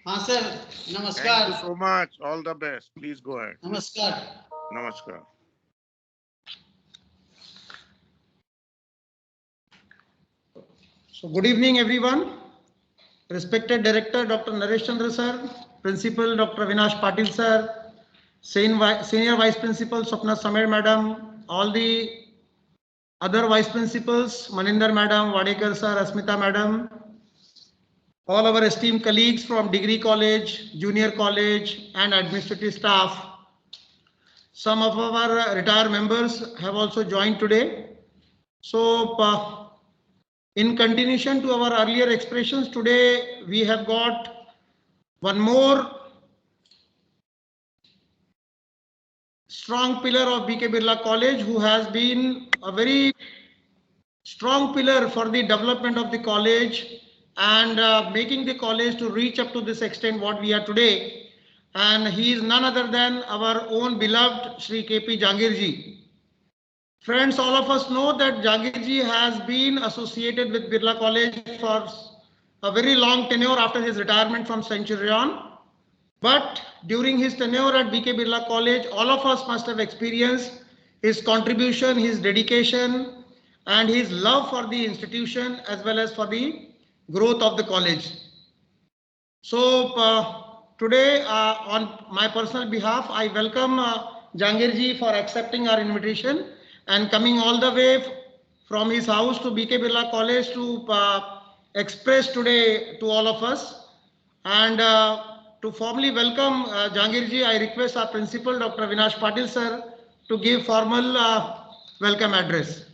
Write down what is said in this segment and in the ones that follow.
हाँ सर, नमस्कार। Thank you so much. All the best. Please go ahead. नमस्कार। Namaskar. So good evening everyone. Respected Director Dr. Naresh Chandra sir, Principal Dr. Avinash Patil sir, Senior Vice Principal Swapna Samer Madam, all the other Vice Principals, Maninder Madam, Wadekar sir, Asmita Madam, all our esteemed colleagues from Degree College, Junior College and administrative staff. Some of our retired members have also joined today. So in continuation to our earlier expressions, today we have got one more strong pillar of BK Birla College, who has been a very strong pillar for the development of the college and making the college to reach up to this extent what we are today. And he is none other than our own beloved Shri KP Jangirji. Friends, all of us know that Jangirji has been associated with Birla College for a very long tenure after his retirement from Centurion. But during his tenure at BK Birla College, all of us must have experienced his contribution, his dedication, and his love for the institution as well as for the growth of the college. So today, on my personal behalf, I welcome Jangirji for accepting our invitation and coming all the way from his house to BK Birla College to express today to all of us. And to formally welcome Jangirji, I request our principal, Dr. Avinash Patil sir, to give formal welcome address.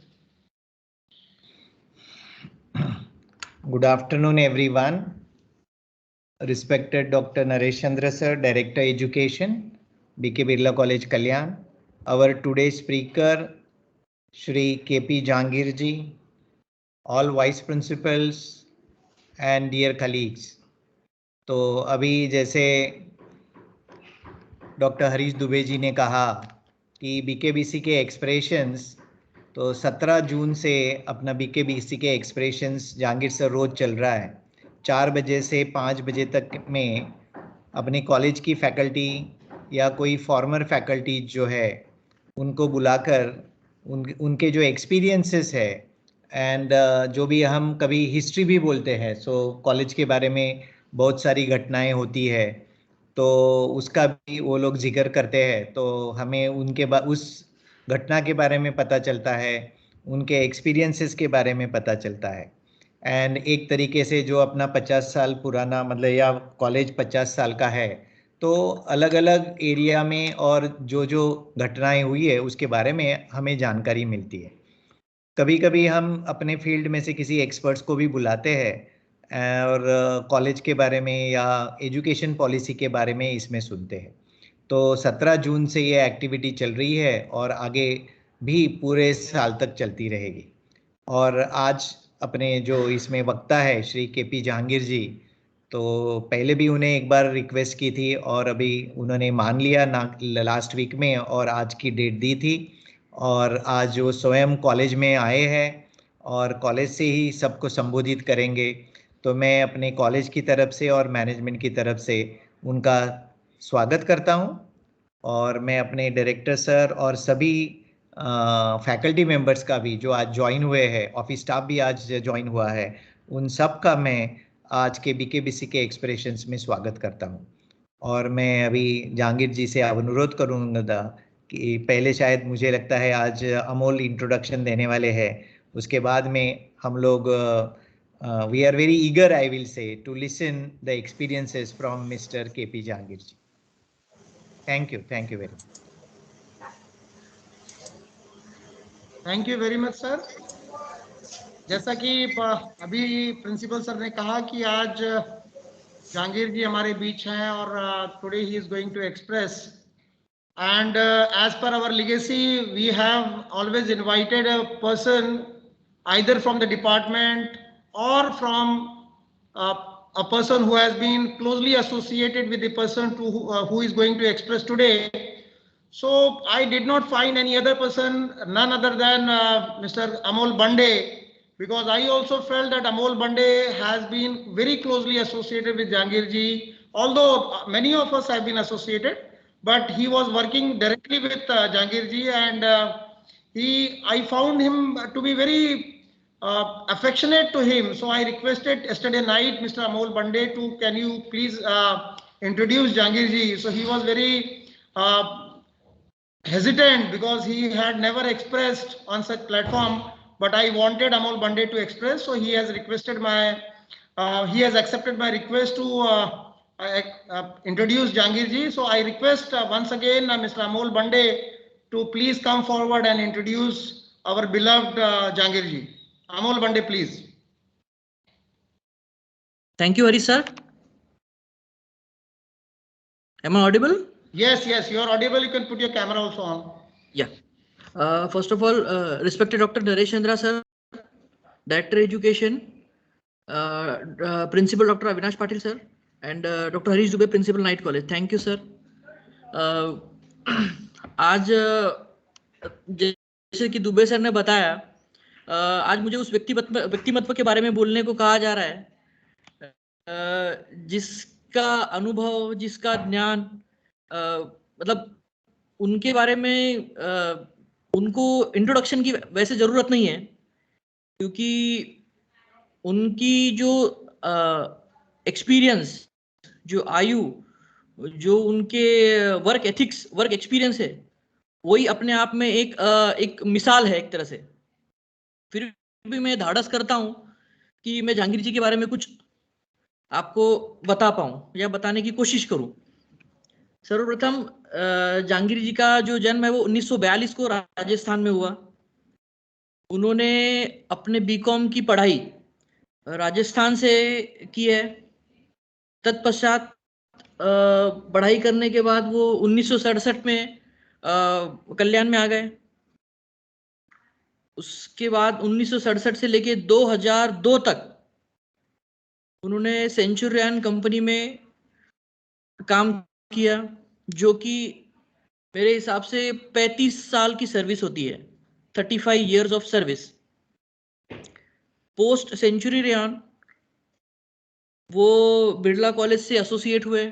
Good afternoon, everyone. Respected Dr. Naresh Chandra sir, Director Education, BK Birla College, Kalyan. Our today's speaker, Shri KP Jangirji, all vice principals and dear colleagues. तो अभी जैसे doctor Harish Dubey ji ने कहा कि BKBC के expressions, तो 17 जून से अपना BKBC के एक्सप्रेशंस जहांगीर सर रोज चल रहा है। 4 बजे से 5 बजे तक में अपनी कॉलेज की फैकल्टी या कोई फॉर्मर फैकल्टी जो है उनको बुलाकर उनके जो एक्सपीरियंसेस है एंड जो भी हम कभी हिस्ट्री भी बोलते हैं, सो कॉलेज के बारे में बहुत सारी घटनाएं होती है तो उसका भी वो लोग जिक्र करते हैं, तो हमें उनके उस घटना के बारे में पता चलता है, उनके एक्सपीरियंसेस के बारे में पता चलता है। एंड एक तरीके से जो अपना 50 साल पुराना मतलब या कॉलेज 50 साल का है, तो अलग अलग एरिया में और जो जो घटनाएं हुई है उसके बारे में हमें जानकारी मिलती है। कभी कभी हम अपने फील्ड में से किसी एक्सपर्ट्स को भी बुलाते हैं और कॉलेज के बारे में या एजुकेशन पॉलिसी के बारे में इसमें सुनते हैं। तो 17 जून से ये एक्टिविटी चल रही है और आगे भी पूरे साल तक चलती रहेगी। और आज अपने जो इसमें वक्ता है श्री KP जहांगीर जी, तो पहले भी उन्हें एक बार रिक्वेस्ट की थी और अभी उन्होंने मान लिया लास्ट वीक में और आज की डेट दी थी और आज वो स्वयं कॉलेज में आए हैं और कॉलेज से ही सबको संबोधित करेंगे। तो मैं अपने कॉलेज की तरफ से और मैनेजमेंट की तरफ से उनका स्वागत करता हूं और मैं अपने डायरेक्टर सर और सभी फैकल्टी मेंबर्स का भी जो आज ज्वाइन हुए हैं, ऑफिस स्टाफ भी आज ज्वाइन हुआ है, उन सब का मैं आज के BKBC के एक्सप्रेशंस में स्वागत करता हूं। और मैं अभी जहांगीर जी से अनुरोध करूंगा कि पहले शायद मुझे लगता है आज अमोल इंट्रोडक्शन देने वाले हैं, उसके बाद में हम लोग we are very eager, I will say, to listen the experiences from Mr. KP Jahangir ji. Thank you very much. Thank you very much sir. जैसा कि अभी प्रिंसिपल सर ने कहा कि आज जहांगीर जी हमारे बीच हैं और today he is going to express, and as per our legacy we have always invited a person either from the department or from a person who has been closely associated with the person who is going to express today. So I did not find any other person, none other than Mr. Amol Bande, because I also felt that Amol Bande has been very closely associated with Jahangir ji although many of us have been associated, but he was working directly with Jahangir ji, and I found him to be very affectionate to him. So I requested yesterday night Mr. Amol Bande to, can you please introduce Jahangir ji? So he was very hesitant because he had never expressed on such platform, but I wanted Amol Bande to express. So he has requested he has accepted my request to introduce Jahangir ji. So I request once again Mr. Amol Bande to please come forward and introduce our beloved Jahangir ji. Amol Bande, please. Thank you, Hari sir. Am I audible? Yes, you are audible. You can put your camera also on. Yeah. First of all, respected Dr. Naresh Chandra sir, Director Education, Principal Dr. Avinash Patil sir, and Dr. Harish Dubey, Principal Knight College. Thank you sir. आज जैसे कि Dubey sir ने बताया, आज मुझे उस व्यक्तिमत्व के बारे में बोलने को कहा जा रहा है जिसका अनुभव, जिसका ज्ञान, मतलब उनके बारे में उनको इंट्रोडक्शन की वैसे जरूरत नहीं है, क्योंकि उनकी जो एक्सपीरियंस, जो आयु, जो उनके वर्क एथिक्स, वर्क एक्सपीरियंस है, वही अपने आप में एक मिसाल है एक तरह से। फिर भी मैं धाड़स करता हूं कि मैं जहांगीर जी के बारे में कुछ आपको बता पाऊं या बताने की कोशिश करूं। सर्वप्रथम जहांगीर जी का जो जन्म है वो 1942 को राजस्थान में हुआ। उन्होंने अपने बीकॉम की पढ़ाई राजस्थान से की है। तत्पश्चात पढ़ाई करने के बाद वो 1967 में कल्याण में आ गए। उसके बाद 1967 से लेके 2002 तक उन्होंने सेंचुरियन कंपनी में काम किया, जो कि मेरे हिसाब से 35 साल की सर्विस होती है, 35 years of service. Post Centurion वो बिरला कॉलेज से एसोसिएट हुए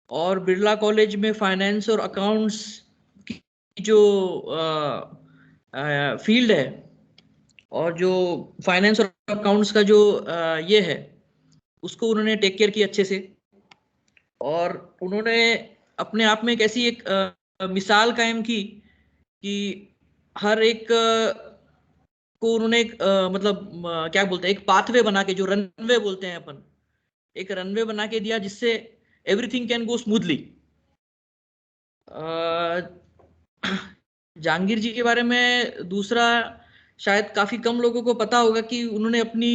और बिरला कॉलेज में फाइनेंस और अकाउंट्स की जो फील्ड है और जो फाइनेंस और अकाउंट्स का जो ये है, उसको उन्होंने टेक केयर किया अच्छे से। और उन्होंने अपने आप में एक ऐसी एक मिसाल कायम की कि हर एक को उन्होंने एक मतलब क्या बोलते हैं, एक पाथवे बना के, जो रनवे बोलते हैं अपन, एक रनवे बना के दिया जिससे everything can go smoothly. Jahangir ji के बारे में दूसरा शायद काफी कम लोगों को पता होगा कि उन्होंने अपनी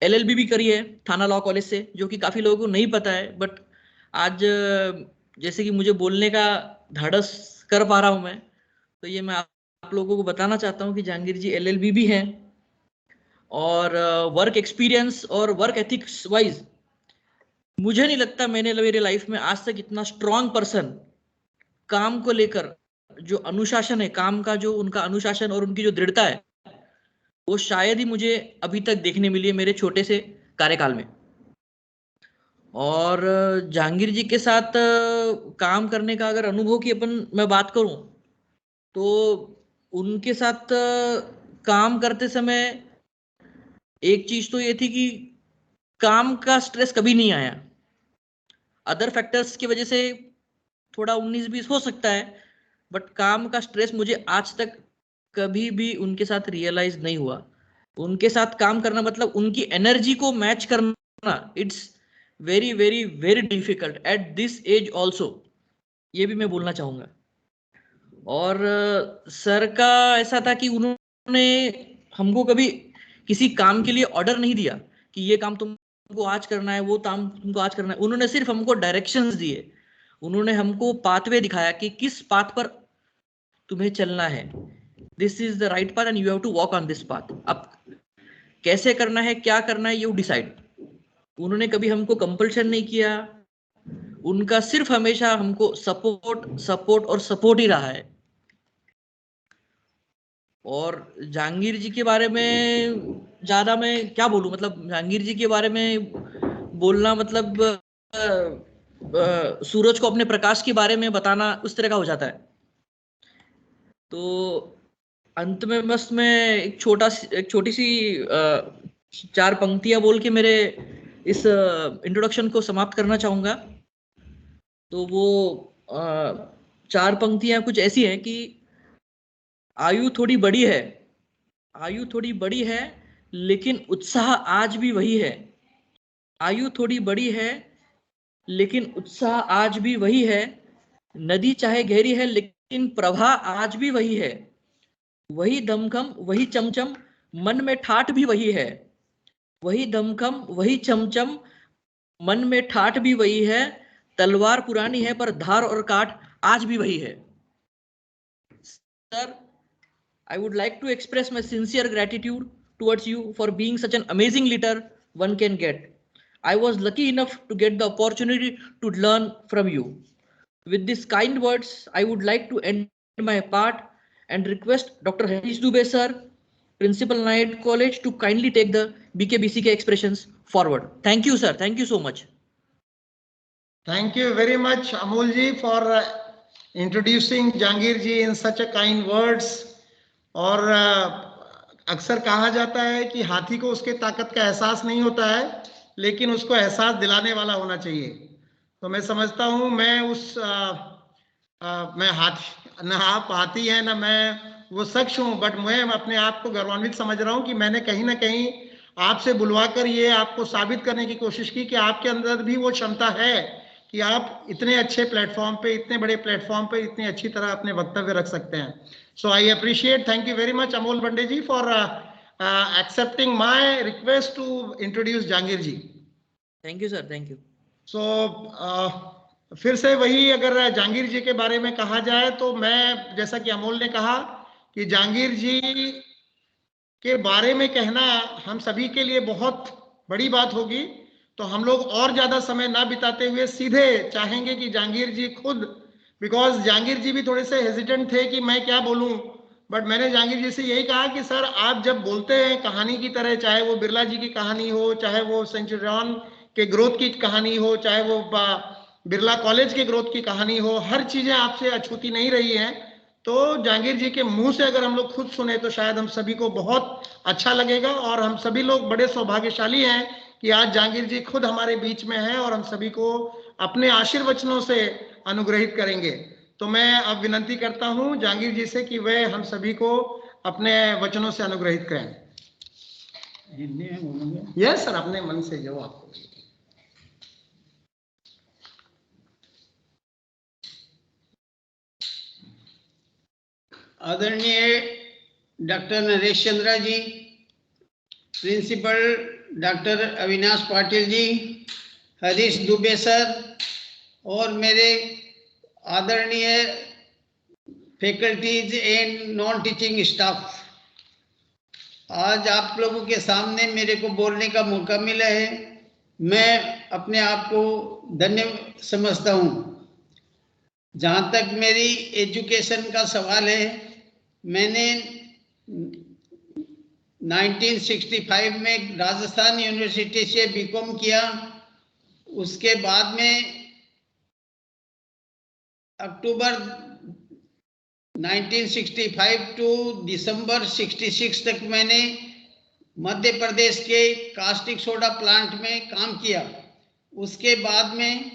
LLB भी करी है थाना लॉ कॉलेज से, जो कि काफी लोगों को नहीं पता है। बट आज जैसे कि मुझे बोलने का धाड़स कर पा रहा हूं मैं, तो ये मैं आप लोगों को बताना चाहता हूं कि जहांगीर जी LLB भी हैं। और वर्क एक्सपीरियंस और वर्क एथिक्स वाइज मुझे नहीं लगता मैंने मेरे लाइफ में आज तक इतना स्ट्रॉन्ग पर्सन, काम को लेकर जो अनुशासन है, काम का जो उनका अनुशासन और उनकी जो दृढ़ता है, वो शायद ही मुझे अभी तक देखने मिली है मेरे छोटे से कार्यकाल में। और जहांगीर जी के साथ काम करने का अगर अनुभव की मैं बात करूं, तो उनके साथ काम करते समय एक चीज तो ये थी कि काम का स्ट्रेस कभी नहीं आया। अदर फैक्टर्स की वजह से थोड़ा 19-20 हो सकता है, बट काम का स्ट्रेस मुझे आज तक कभी भी उनके साथ रियलाइज नहीं हुआ। उनके साथ काम करना मतलब उनकी एनर्जी को मैच करना, it's very very very difficult at this age also, ये भी मैं बोलना चाहूंगा। और सर का ऐसा था कि उन्होंने हमको कभी किसी काम के लिए ऑर्डर नहीं दिया कि ये काम तुमको आज करना है, वो काम तुमको आज करना है। उन्होंने सिर्फ हमको डायरेक्शंस दिए, उन्होंने हमको पाथवे दिखाया कि किस पाथ पर तुम्हें चलना है, this is the right path and you have to walk on this path. अब कैसे करना है, क्या करना है, यू डिसाइड। उन्होंने कभी हमको कंपल्शन नहीं किया, उनका सिर्फ हमेशा हमको सपोर्ट सपोर्ट और सपोर्ट ही रहा है। और जहांगीर जी के बारे में ज्यादा मैं क्या बोलूं, मतलब जहांगीर जी के बारे में बोलना मतलब सूरज को अपने प्रकाश के बारे में बताना उस तरह का हो जाता है। तो अंत में बस मैं एक छोटी सी 4 पंक्तियां बोल के मेरे इस इंट्रोडक्शन को समाप्त करना चाहूंगा। तो वो 4 पंक्तियां कुछ ऐसी हैं कि आयु थोड़ी बड़ी है, आयु थोड़ी बड़ी है लेकिन उत्साह आज भी वही है। आयु थोड़ी बड़ी है लेकिन उत्साह आज भी वही है। नदी चाहे गहरी है लेकिन प्रवाह आज भी वही है। वही दमखम वही चमचम, मन में ठाठ भी वही है। वही दमखम वही चमचम, मन में ठाठ भी वही है। तलवार पुरानी है पर धार और काठ आज भी वही है। Sir, I would like to express my sincere gratitude towards you for being such an amazing leader one can get. I was lucky enough to get the opportunity to learn from you. With these kind words, I would like to end my part and request Dr. Harish Dubey sir, Principal Knight College, to kindly take the BKBCK expressions forward. Thank you, sir. Thank you so much. Thank you very much, Amol ji, for introducing Jahangir ji in such a kind words. और अक्सर कहा जाता है कि हाथी को उसके ताकत का एहसास नहीं होता है, लेकिन उसको एहसास दिलाने वाला होना चाहिए। तो मैं समझता हूँ मैं मैं हाथी, ना आप हाथी हैं ना मैं वो शख्स हूँ, बट मैं अपने आप को गौरवान्वित समझ रहा हूँ कि मैंने कहीं ना कहीं आपसे बुलवाकर ये आपको साबित करने की कोशिश की कि आपके अंदर भी वो क्षमता है कि आप इतने अच्छे प्लेटफॉर्म पे, इतने बड़े प्लेटफॉर्म पे इतनी अच्छी तरह अपने वक्तव्य रख सकते हैं। So I appreciate, thank you very much Amol Bande ji for accepting my request to introduce Jahangir ji. Thank you sir, thank you. So फिर से वही अगर जहांगीर जी के बारे में कहा जाए तो मैं, जैसा कि अमोल ने कहा कि जहांगीर जी के बारे में कहना हम सभी के लिए बहुत बड़ी बात होगी, तो हम लोग और ज्यादा समय ना बिताते हुए सीधे चाहेंगे कि जहांगीर जी खुद, बिकॉज जहांगीर जी भी थोड़े से हेजिटेंट थे कि मैं क्या बोलूं, बट मैंने जहांगीर जी से यही कहा कि सर आप जब बोलते हैं कहानी की तरह, चाहे वो बिरला जी की कहानी हो, चाहे वो सेंचुरियन के ग्रोथ की कहानी हो, चाहे वो बिरला कॉलेज के ग्रोथ की कहानी हो, हर चीजें आपसे अछूती नहीं रही हैं। तो जहांगीर जी के मुंह से अगर हम लोग खुद सुने तो शायद हम सभी को बहुत अच्छा लगेगा, और हम सभी लोग बड़े सौभाग्यशाली हैं कि आज जहांगीर जी खुद हमारे बीच में हैं और हम सभी को अपने आशीर्वचनों से अनुग्रहित करेंगे। तो मैं अब विनंती करता हूं जहांगीर जी से कि वे हम सभी को अपने वचनों से अनुग्रहित करें। यस सर, अपने मन से जो आपको। आदरणीय डॉक्टर नरेश चंद्रा जी, principal doctor Avinash Patil ji, Harish Dubey sir और मेरे आदरणीय faculties and non teaching staff, आज आप लोगों के सामने मेरे को बोलने का मौका मिला है। मैं अपने आप को धन्य समझता हूँ। जहाँ तक मेरी एजुकेशन का सवाल है, मैंने 1965 में राजस्थान यूनिवर्सिटी से बीकॉम किया। उसके बाद में अक्टूबर 1965 टू दिसंबर 66 तक मैंने मध्य प्रदेश के कास्टिक सोडा प्लांट में काम किया। उसके बाद में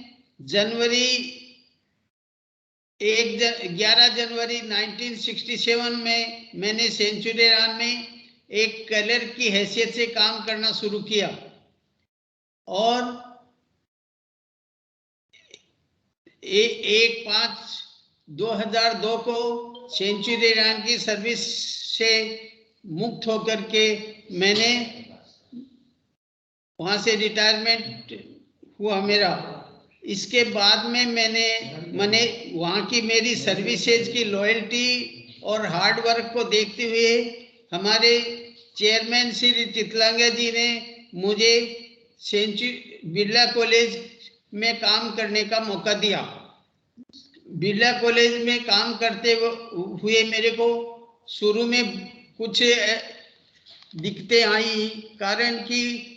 11 जनवरी 1967 में मैंने सेंचुरियन में एक क्लर्क की हैसियत से काम करना शुरू किया और 1/5/2002 को सेंचुरियन की सर्विस से मुक्त होकर के मैंने वहां से रिटायरमेंट हुआ मेरा। इसके बाद में मैंने वहाँ की मेरी सर्विसेज की लॉयल्टी और हार्ड वर्क को देखते हुए हमारे चेयरमैन श्री चितलांगा जी ने मुझे बिरला कॉलेज में काम करने का मौका दिया। बिरला कॉलेज में काम करते हुए मेरे को शुरू में कुछ दिक्कतें आई, कारण कि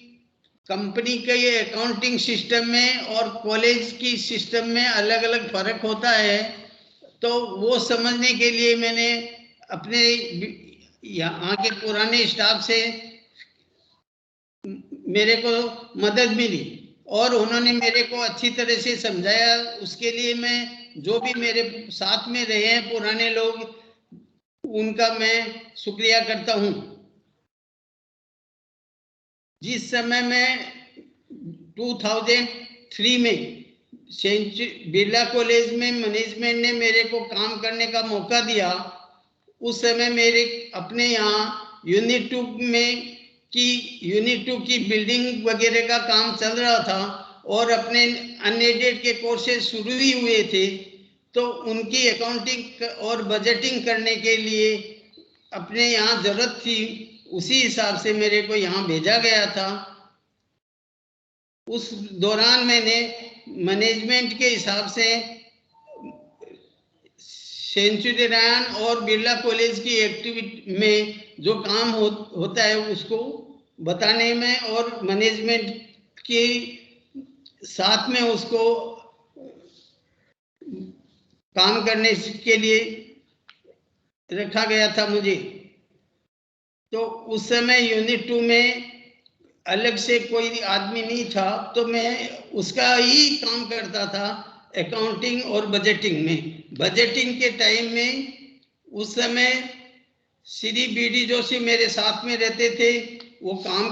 कंपनी के ये अकाउंटिंग सिस्टम में और कॉलेज की सिस्टम में अलग अलग फर्क होता है, तो वो समझने के लिए मैंने अपने यहाँ के पुराने स्टाफ से मेरे को मदद मिली और उन्होंने मेरे को अच्छी तरह से समझाया। उसके लिए मैं जो भी मेरे साथ में रहे हैं पुराने लोग, उनका मैं शुक्रिया करता हूँ। जिस समय मैं 2003 में बिरला कॉलेज में मैनेजमेंट ने मेरे को काम करने का मौका दिया, उस समय मेरे अपने यहाँ यूनिट 2 की बिल्डिंग वगैरह का काम चल रहा था और अपने अनएडेड के कोर्सेज शुरू ही हुए थे, तो उनकी अकाउंटिंग और बजटिंग करने के लिए अपने यहाँ जरूरत थी। उसी हिसाब से मेरे को यहाँ भेजा गया था। उस दौरान मैंने मैनेजमेंट के हिसाब से सेंचुरी रायन और बिरला कॉलेज की एक्टिविटी में जो काम होता है उसको बताने में और मैनेजमेंट के साथ में उसको काम करने के लिए रखा गया था मुझे। तो उस समय यूनिट 2 में अलग से कोई आदमी नहीं था, तो मैं उसका ही काम करता था अकाउंटिंग और बजटिंग में। बजटिंग के टाइम में उस समय श्री बीडी जोशी मेरे साथ में रहते थे। वो काम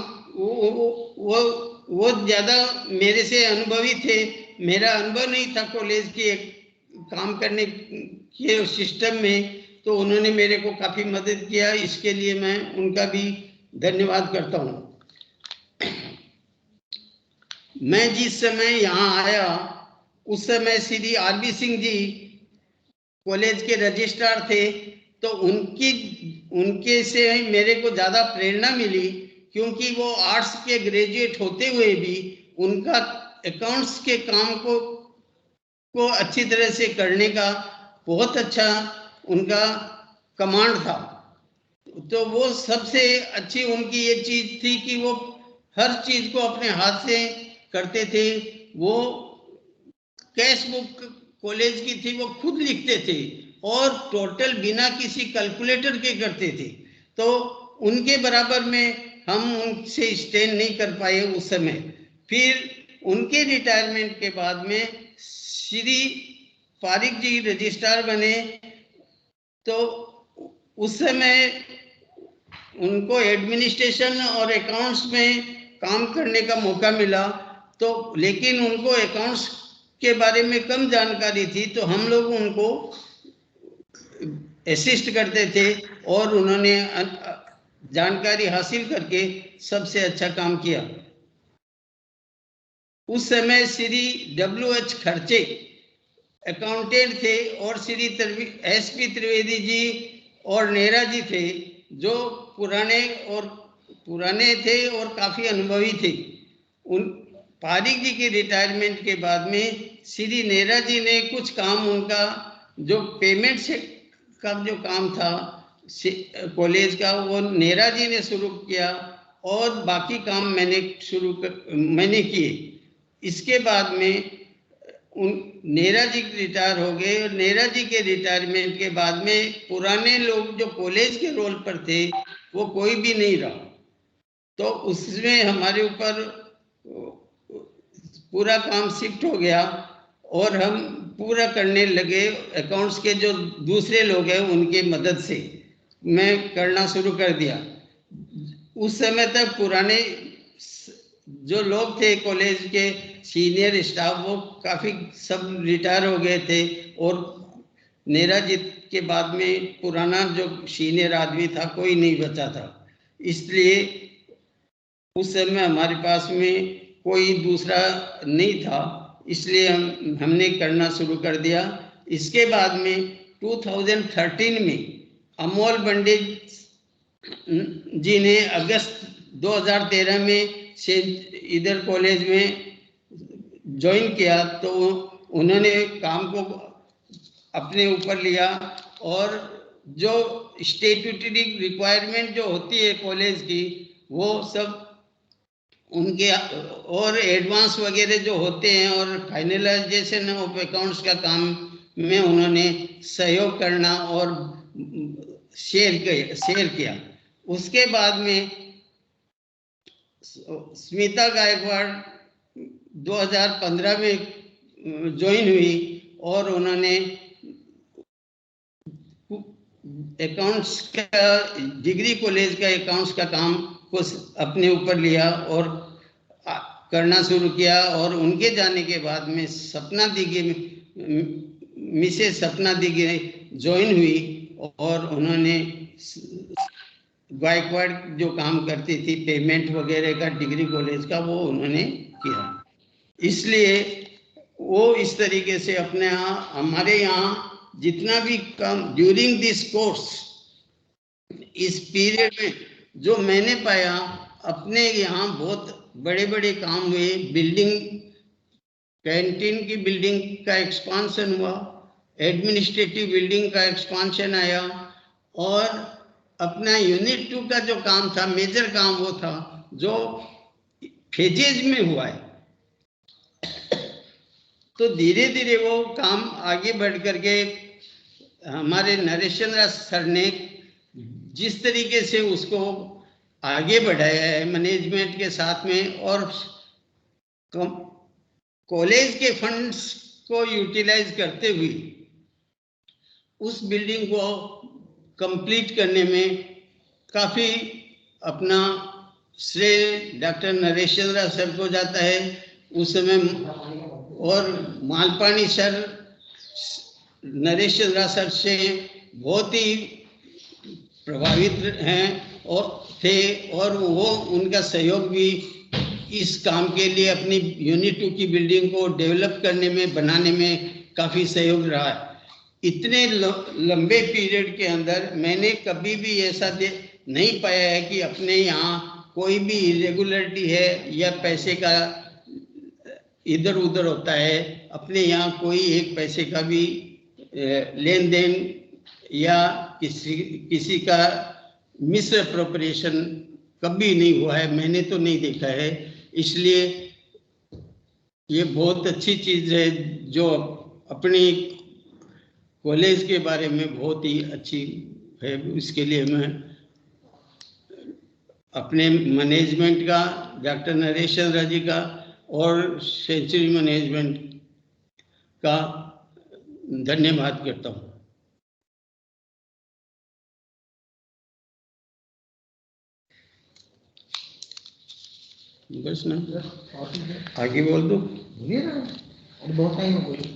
वो ज़्यादा मेरे से अनुभवी थे, मेरा अनुभव नहीं था कॉलेज के काम करने के सिस्टम में, तो उन्होंने मेरे को काफ़ी मदद किया। इसके लिए मैं उनका भी धन्यवाद करता हूँ। मैं जिस समय यहाँ आया उस समय श्री आरबी सिंह जी कॉलेज के रजिस्ट्रार थे, तो उनके से मेरे को ज़्यादा प्रेरणा मिली, क्योंकि वो आर्ट्स के ग्रेजुएट होते हुए भी उनका अकाउंट्स के काम को अच्छी तरह से करने का बहुत अच्छा उनका कमांड था। तो वो सबसे अच्छी उनकी ये चीज थी कि वो हर चीज को अपने हाथ से करते थे। वो कैश बुक कॉलेज की थी वो खुद लिखते थे और टोटल बिना किसी कैलकुलेटर के करते थे। तो उनके बराबर में हम उनसे स्टैंड नहीं कर पाए उस समय। फिर उनके रिटायरमेंट के बाद में श्री पारिक जी रजिस्ट्रार बने, तो उस समय उनको एडमिनिस्ट्रेशन और अकाउंट्स में काम करने का मौका मिला। तो लेकिन उनको अकाउंट्स के बारे में कम जानकारी थी, तो हम लोग उनको असिस्ट करते थे और उन्होंने जानकारी हासिल करके सबसे अच्छा काम किया। उस समय श्री WH खर्चे अकाउंटेंट थे और श्री SP त्रिवेदी जी और नेहरा जी थे, जो पुराने थे और काफ़ी अनुभवी थे। उन पारिक जी के रिटायरमेंट के बाद में श्री नेहरा जी ने कुछ काम, उनका जो पेमेंट से का जो काम था कॉलेज का, वो नेहरा जी ने शुरू किया और बाकी काम मैंने किए। इसके बाद में नेहरा जी रिटायर हो गए और नेहरा जी के रिटायरमेंट के बाद में पुराने लोग जो कॉलेज के रोल पर थे वो कोई भी नहीं रहा। तो उसमें हमारे ऊपर पूरा काम शिफ्ट हो गया और हम पूरा करने लगे। अकाउंट्स के जो दूसरे लोग हैं उनके मदद से मैं करना शुरू कर दिया। उस समय तक पुराने जो लोग थे कॉलेज के सीनियर स्टाफ, वो काफ़ी सब रिटायर हो गए थे और नेहरा जी के बाद में पुराना जो सीनियर आदमी था कोई नहीं बचा था। इसलिए उस समय हमारे पास में कोई दूसरा नहीं था, इसलिए हमने करना शुरू कर दिया। इसके बाद में 2013 में अमोल बंडे जी ने अगस्त 2013 में इधर कॉलेज में ज्वाइन किया, तो उन्होंने काम को अपने ऊपर लिया और जो स्टैट्यूटरी रिक्वायरमेंट जो होती है कॉलेज की, वो सब उनके और एडवांस वगैरह जो होते हैं और फाइनलाइजेशन ऑफ अकाउंट्स का काम में उन्होंने सहयोग करना और शेयर किया। उसके बाद में स्मिता गायकवाड़ 2015 में ज्वाइन हुई और उन्होंने अकाउंट्स का डिग्री कॉलेज का अकाउंट्स का काम को अपने ऊपर लिया और करना शुरू किया। और उनके जाने के बाद में सपना दिगे मिसेस सपना दिगे ज्वाइन हुई और उन्होंने गायकवाड़ जो काम करती थी पेमेंट वगैरह का डिग्री कॉलेज का वो उन्होंने किया। इसलिए वो इस तरीके से अपने यहाँ हमारे यहाँ जितना भी काम ड्यूरिंग दिस कोर्स इस पीरियड में जो मैंने पाया अपने यहाँ बहुत बड़े बड़े काम हुए। बिल्डिंग कैंटीन की बिल्डिंग का एक्सपांशन हुआ, एडमिनिस्ट्रेटिव बिल्डिंग का एक्सपांशन आया और अपना यूनिट 2 का जो काम था मेजर काम वो था जो फेजेज में हुआ है। तो धीरे धीरे वो काम आगे बढ़ करके हमारे नरेश चंद्र सर ने जिस तरीके से उसको आगे बढ़ाया है मैनेजमेंट के साथ में और कॉलेज के फंड्स को यूटिलाइज करते हुए उस बिल्डिंग को कंप्लीट करने में काफ़ी अपना श्रेय डॉक्टर नरेश चंद्र सर को जाता है उस समय। और मालपानी सर नरेश चंद्र सर से बहुत ही प्रभावित हैं और थे और वो उनका सहयोग भी इस काम के लिए अपनी यूनिट 2 की बिल्डिंग को डेवलप करने में बनाने में काफ़ी सहयोग रहा है। इतने लंबे पीरियड के अंदर मैंने कभी भी ऐसा नहीं पाया है कि अपने यहाँ कोई भी इरेगुलरिटी है या पैसे का इधर उधर होता है। अपने यहाँ कोई एक पैसे का भी लेन देन या किसी का मिस अप्रोप्रिएशन कभी नहीं हुआ है, मैंने तो नहीं देखा है। इसलिए ये बहुत अच्छी चीज़ है जो अपनी कॉलेज के बारे में बहुत ही अच्छी है। इसके लिए मैं अपने मैनेजमेंट का डॉक्टर नरेश चंद्र जी का और सेंचुरी मैनेजमेंट का धन्यवाद करता हूँ। बस ना आगे बोल दो। बहुत टाइम हो गया।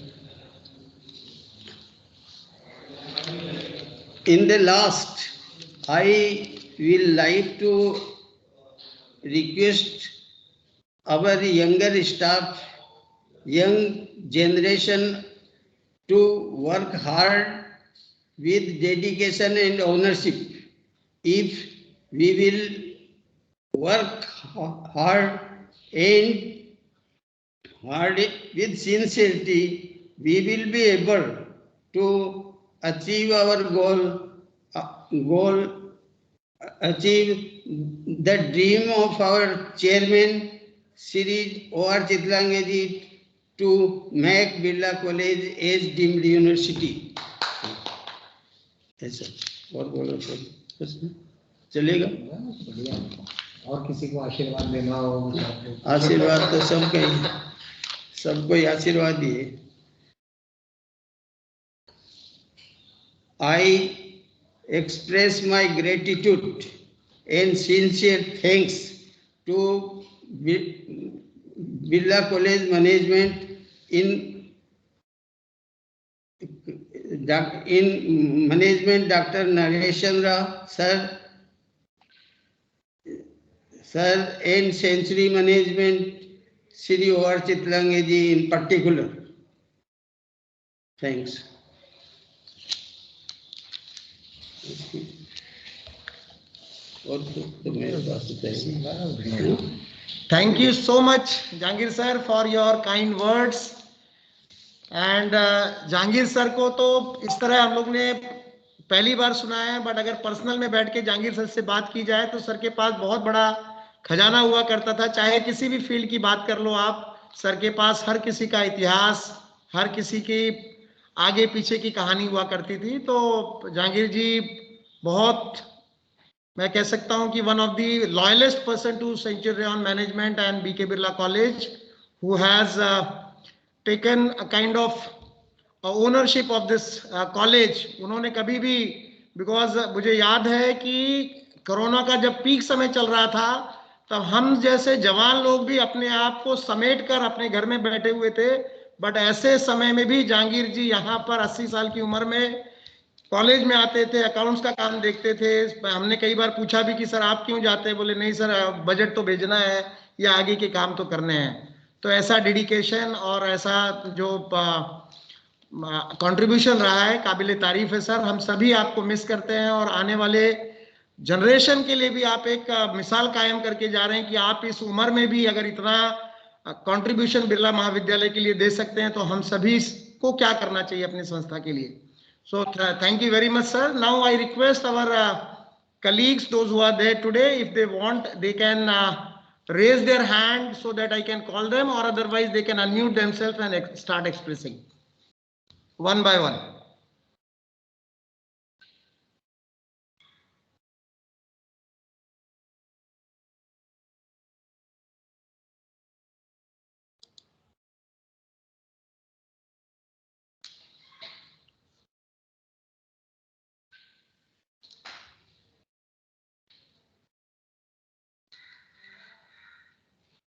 In the last, I will like to request our younger staff, young generation to work hard with dedication and ownership. If we will work hard with sincerity, we will be able to achieve our goal, achieve the dream of our chairman, Shri O.R. Chitlange ji, to make Birla College as deemed university. ऐसा और बोलो बस चलेगा। और किसी को आशीर्वाद देना हो? आशीर्वाद तो सबको ही आशीर्वाद दिए। I express my gratitude and sincere thanks to Birla College management in management Dr. Naresh Chandra sir and Century management Shri O.R. Chitlange ji in particular. Thanks. Thank you so much, Jahangir sir, for your kind words. And Jahangir sir को तो इस तरह हम लोग ने पहली बार सुना है, बट अगर पर्सनल में बैठ के जहांगीर सर से बात की जाए तो सर के पास बहुत बड़ा खजाना हुआ करता था। चाहे किसी भी फील्ड की बात कर लो आप, सर के पास हर किसी का इतिहास, हर किसी की आगे पीछे की कहानी हुआ करती थी। तो जहांगीर जी बहुत, मैं कह सकता हूं कि one of the loyalest person to Centurion management and BK Birla college, who has taken a kind of ownership of this college. उन्होंने कभी भी, बिकॉज मुझे याद है कि कोरोना का जब पीक समय चल रहा था, तब हम जैसे जवान लोग भी अपने आप को समेट कर अपने घर में बैठे हुए थे। बट ऐसे समय में भी जहांगीर जी यहाँ पर 80 साल की उम्र में कॉलेज में आते थे, अकाउंट्स का काम देखते थे। हमने कई बार पूछा भी कि सर आप क्यों जाते हैं? बोले नहीं सर, बजट तो भेजना है या आगे के काम तो करने हैं। तो ऐसा डेडिकेशन और ऐसा जो कंट्रीब्यूशन रहा है, काबिले तारीफ है सर। हम सभी आपको मिस करते हैं और आने वाले जनरेशन के लिए भी आप एक मिसाल कायम करके जा रहे हैं कि आप इस उम्र में भी अगर इतना कंट्रीब्यूशन बिरला महाविद्यालय के लिए दे सकते हैं, तो हम सभी को क्या करना चाहिए अपनी संस्था के लिए। So thank you very much, sir. Now I request our colleagues, those who are there today, if they want, they can raise their hand so that I can call them, or otherwise they can unmute themselves and start expressing one by one.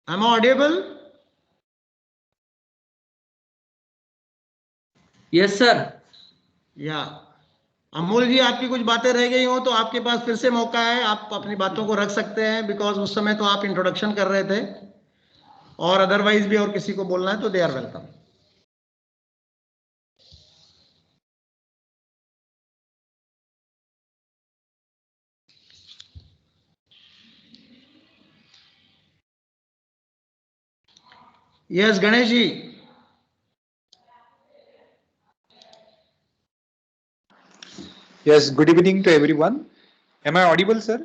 Am I audible? Yes sir. या अमोल जी, आपकी कुछ बातें रह गई हो तो आपके पास फिर से मौका है, आप अपनी बातों को रख सकते हैं, बिकॉज उस समय तो आप इंट्रोडक्शन कर रहे थे। और अदरवाइज भी और किसी को बोलना है तो they are welcome. Yes Ganesh ji. Yes, good evening to everyone. Am I audible, sir?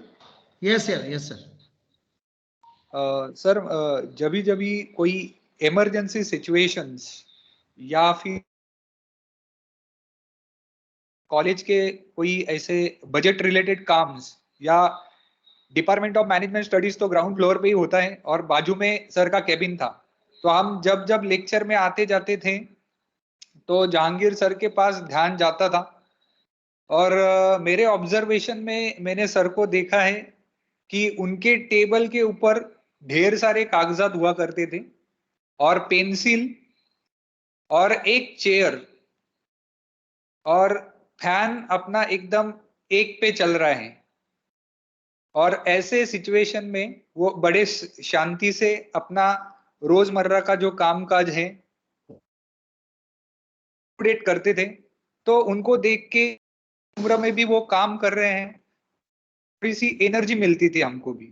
Yes, sir. Yes, sir. Sir, जब कोई इमरजेंसी सिचुएशंस या फिर कॉलेज के कोई ऐसे बजट रिलेटेड काम्स या डिपार्टमेंट ऑफ मैनेजमेंट स्टडीज तो ग्राउंड फ्लोर पे ही होता है और बाजू में सर का केबिन था। तो हम जब लेक्चर में आते जाते थे तो जहांगीर सर के पास ध्यान जाता था। और मेरे ऑब्जर्वेशन में मैंने सर को देखा है कि उनके टेबल के ऊपर ढेर सारे कागजात हुआ करते थे और पेंसिल और एक चेयर और फैन अपना एकदम एक पे चल रहा है। और ऐसे सिचुएशन में वो बड़े शांति से अपना रोजमर्रा का जो कामकाज है अपडेट करते थे। तो उनको देख के उम्र में भी वो काम कर रहे हैं, थोड़ी सी एनर्जी मिलती थी हमको भी।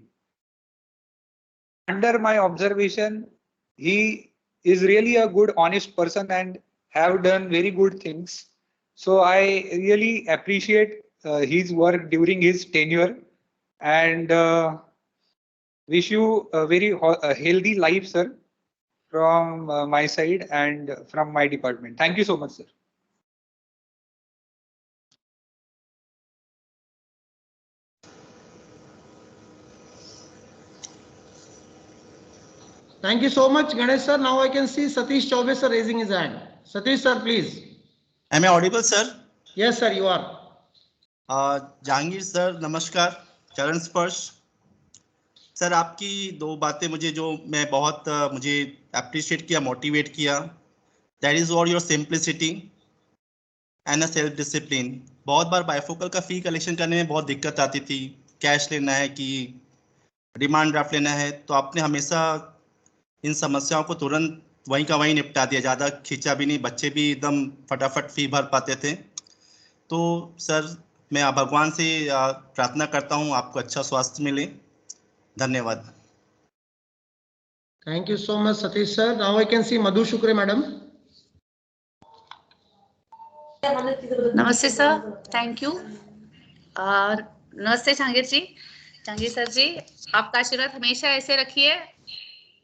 Under my observation, he is really a good, honest person and have done very good things. So I really appreciate his work during his tenure and wish you a very healthy life, sir, from my side and from my department. Thank you so much, sir. Thank you so much, Ganesh sir. Now I can see Satish Chaubey sir raising his hand. Satish sir, please. Am I audible, sir? Yes, sir, you are. Jahangir sir नमस्कार, चरण स्पर्श। Sir आपकी दो बातें मैं बहुत मुझे appreciate किया, मोटिवेट किया। That is what your simplicity and a self discipline. बहुत बार बाइफोकल का फी कलेक्शन करने में बहुत दिक्कत आती थी, कैश लेना है कि डिमांड ड्राफ्ट लेना है, तो आपने हमेशा इन समस्याओं को तुरंत वहीं का वहीं निपटा दिया, ज़्यादा खींचा भी नहीं, बच्चे भी एकदम फटाफट फी भर पाते थे। तो सर मैं भगवान से प्रार्थना करता हूँ आपको अच्छा स्वास्थ्य मिले। धन्यवाद। Thank you so much, Satish sir. Now I can see Madhu Shukre madam. नमस्ते सर, थैंक यू। नमस्ते जहांगीर जी। जहांगीर सर जी, आपका आशीर्वाद हमेशा ऐसे रखिए।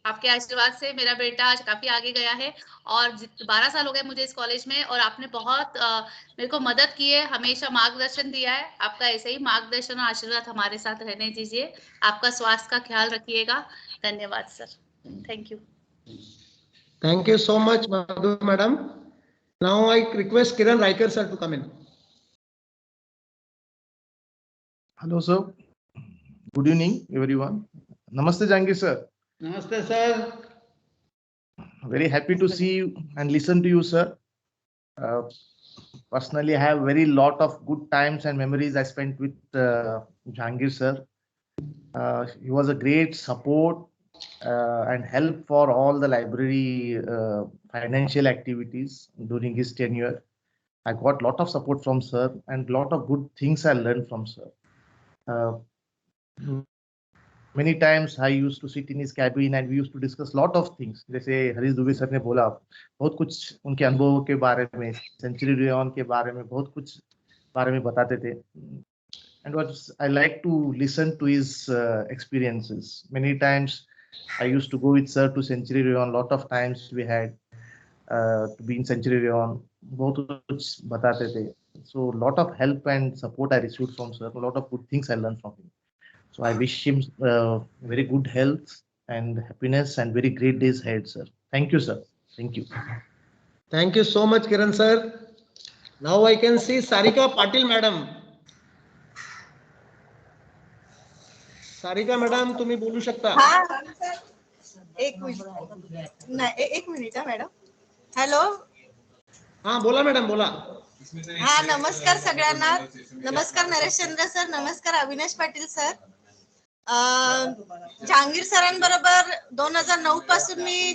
आपके आशीर्वाद से मेरा बेटा आज काफी आगे गया है और 12 साल हो गए मुझे इस कॉलेज में और आपने बहुत मेरे को मदद की है, हमेशा मार्गदर्शन दिया है। आपका ऐसे ही मार्गदर्शन और आशीर्वाद हमारे साथ रहने दीजिए। आपका स्वास्थ्य का ख्याल रखिएगा। धन्यवाद sir. Thank you. Thank you so much, Madhu madam. Now I request Kiran Raikar sir to come in. Hello, sir. Good evening, everyone. Namaste, Jahangir sir. नमस्ते sir. Very happy to see you and listen to you, sir. Personally, I have very lot of good times and memories I spent with Jahangir sir. He was a great support and help for all the library financial activities during his tenure. I got lot of support from sir and lot of good things I learned from sir. Many times I used to sit in his cabin and we used to discuss lot of things. जैसे Harish Dubey sir ने बोला, बहुत कुछ उनके अनुभव के बारे में, सेंचुरी रेयन के बारे में बहुत कुछ बारे में बताते थे. And what I like to listen to his experiences. Many times I used to go with sir to Century Rayon. Lot of times we had to be in Century Rayon. बहुत कुछ बताते थे. So lot of help and support I received from sir. A lot of good things I learned from him. So I wish him very good health and happiness and very great days ahead, sir. Thank you, sir. Thank you. Thank you so much, Kiran sir. Now I can see Sarika Patil madam. Sarika madam तुम्ही बोलू शकता. एक minute madam. Hello. हा बोला madam बोला. हा नमस्कार सगळ्यांना. नमस्कार नरेशचंद्र सर. नमस्कार अविनाश पाटील सर. जहांगीर सरांबरोबर 2009 पासून मी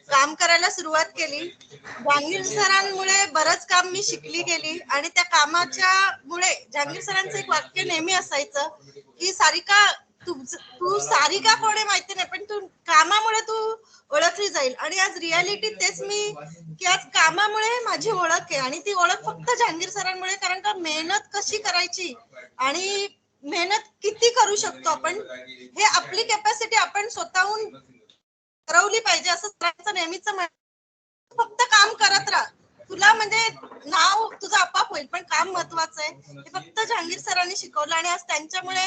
काम करायला सुरुवात केली. जहांगीर सरांमुळे बरंच काम मी शिकली गेली आणि त्या कामाच्या मुळे जहांगीर सरांचं एक वाक्य नेहमी असायचं की सारिका तू सारिका कोण आहे माहिती नाही पण तू कामामुळे तू ओळखली जाईल. आणि आज रियालिटी तेच मी की आज कामामुळे माझी ओळख आहे आणि ती ओळख फक्त जहांगीर सरांमुळे. कारण का मेहनत कशी करायची आणि मेहनत किती करू शकतो आपण हे आपली कॅपॅसिटी आपण स्वतःहून ठरवली पाहिजे असं सरांचं नेहमीच फक्त काम करत राहा. तुला म्हणजे नाव तुझं आपाप होईल पण काम महत्वाचं आहे. हे फक्त जहांगीर सरांनी शिकवलं आणि आज त्यांच्यामुळे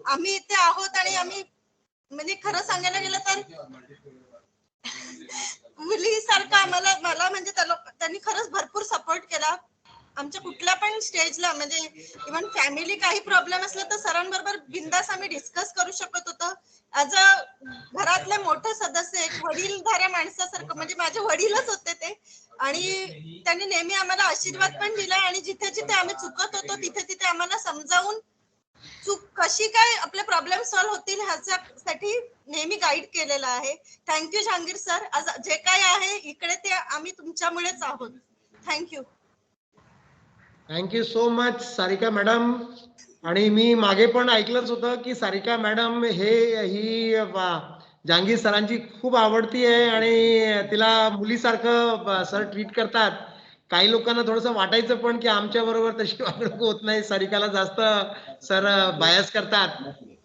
आम्ही इथे आहोत. आणि आम्ही म्हणजे खरं सांगायला गेलं तर मुलीसारखं मला म्हणजे त्यांनी खरंच भरपूर सपोर्ट केला. आमच्या कुठल्या पण स्टेजला म्हणजे इव्हन फॅमिली काही प्रॉब्लेम असला तर सरांबरोबर बिंदास आम्ही डिस्कस करू शकत होतो. ऍज अ घरातले मोठे सदस्य एक वडीलधाऱ्या माणसासारखं म्हणजे माझे वडीलच होते ते. आणि त्यांनी नेहमी आम्हाला आशीर्वाद पण दिला आणि जिथे जिथे आम्ही चुकत होतो तिथे तिथे आम्हाला समजावून चूक कशी काय आपले प्रॉब्लेम सॉल्व्ह होतील ह्याच्यासाठी नेहमी गाईड केलेलं आहे. Thank you Jahangir sir. आज जे काय आहे इकडे ते आम्ही तुमच्यामुळेच आहोत. Thank you. Thank you so much Sarika madam. आणि मी मागे पण ऐकलंच होतं की सारिका मॅडम ही जहांगीर सरांची खूप आवडती आहे आणि तिला मुलीसारखं सर ट्रीट करतात. काही लोकांना थोडंसं वाटायचं पण की आमच्या बरोबर तशी वागणूक होत नाही, सारिकाला जास्त सर बायस करतात.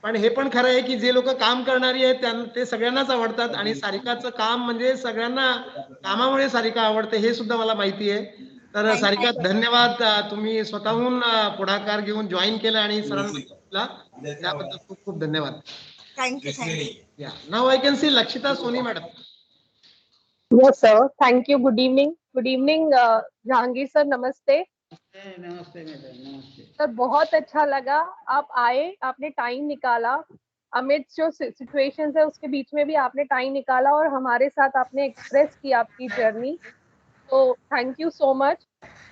पण हे पण खरं आहे की जे लोक काम करणारी आहेत ते सगळ्यांनाच आवडतात आणि सारिकाचं काम म्हणजे सगळ्यांना कामामुळे सारिका आवडते हे सुद्धा मला माहिती आहे. तर सारिका धन्यवाद. तुम्ही स्वतःहून पुढाकार घेऊन जॉईन केलं आणि सरांना त्याबद्दल खूप खूप धन्यवाद. Thank you. Now I can see Lakshita Soni madam. Yes, sir. Thank you. Good evening. Good evening, Jahangir sir. नमस्ते. नमस्ते मैडम. नमस्ते सर. बहुत अच्छा लगा आप आए, आपने टाइम निकाला. अमित जो सिचुएशंस है उसके बीच में भी आपने टाइम निकाला और हमारे साथ आपने एक्सप्रेस की आपकी जर्नी. तो thank you so much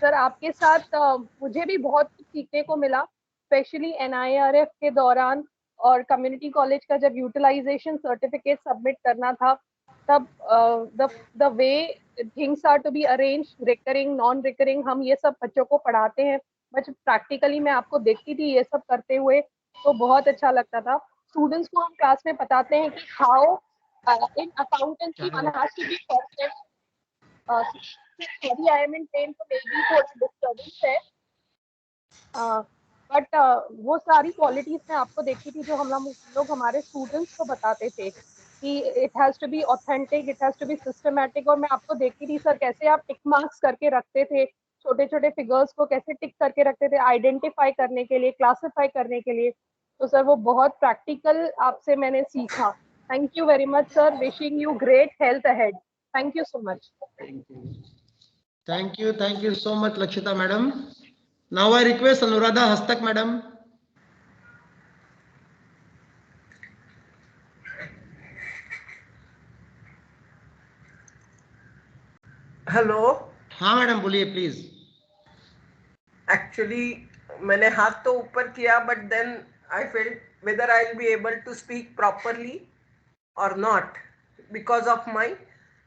sir. आपके साथ मुझे भी बहुत कुछ सीखने को मिला, स्पेशली NIRF के दौरान और कम्युनिटी कॉलेज का जब यूटिलाइजेशन सर्टिफिकेट सबमिट करना था तब the way things are to be arrange, recurring non recurring, हम ये सब बच्चों को पढ़ाते हैं. बट प्रैक्टिकली मैं आपको देखती थी ये सब करते हुए तो बहुत अच्छा लगता था. स्टूडेंट्स को हम क्लास में बताते हैं कि how in accountancy one has to be perfect. I am in pain तो maybe थोड़ा disturbance है. बट वो सारी क्वालिटीज मैं आपको देखी थी जो हम लोग हमारे स्टूडेंट्स को बताते थे कि it has to be authentic, it has to be systematic. और मैं आपको देखती थी सर कैसे आप टिक मार्क्स करके रखते थे, छोटे छोटे फिगर्स को कैसे टिक करके रखते थे आइडेंटिफाई करने के लिए, क्लासिफाई करने के लिए। तो सर वो बहुत प्रैक्टिकल आपसे मैंने सीखा। Thank you very much sir, wishing you great health ahead. Thank you so much. Thank you so much, Lakshita madam. Now I request Anuradha Hastak madam. Hello. हाँ मैडम बोलिए प्लीज। एक्चुअली मैंने हाथ तो ऊपर किया but then I felt whether I will be able to speak properly or not because of my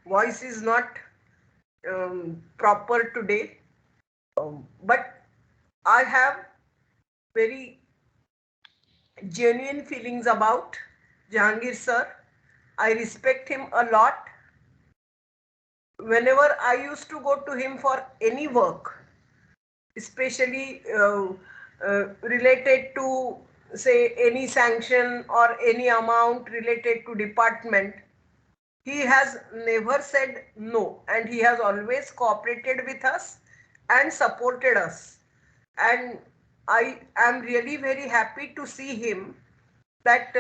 voice is not proper today, but I have very genuine feelings about Jahangir sir. I respect him a lot. Whenever I used to go to him for any work, especially related to say any sanction or any amount related to department, he has never said no, and he has always cooperated with us and supported us. And I am really very happy to see him that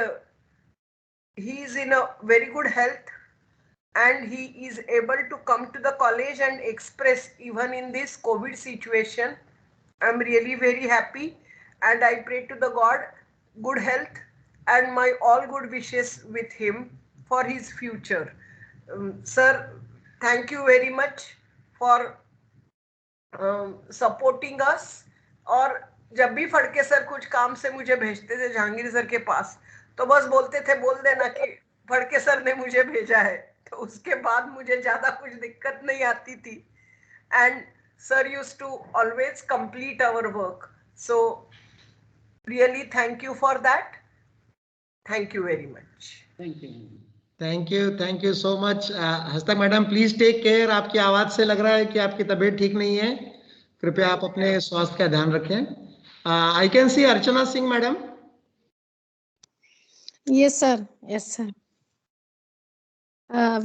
he is in a very good health and he is able to come to the college and express even in this COVID situation. I am really very happy and I pray to the God good health and my all good wishes with him for his future. Sir, thank you very much for supporting us. और जब भी Phadke sir कुछ काम से मुझे भेजते थे Jahangir sir के पास, तो बस बोलते थे बोल देना कि फड़के सर ने मुझे भेजा है, तो उसके बाद मुझे ज्यादा कुछ दिक्कत नहीं आती थी. And sir used to always complete our work. So really thank you for that. Thank you very much. Thank you so much. Hastak madam please take care. आपकी आवाज से लग रहा है कि आपकी तबीयत ठीक नहीं है. कृपया आप अपने स्वास्थ्य का ध्यान रखें. I can see Archana Singh madam. Yes, sir. Yes, sir.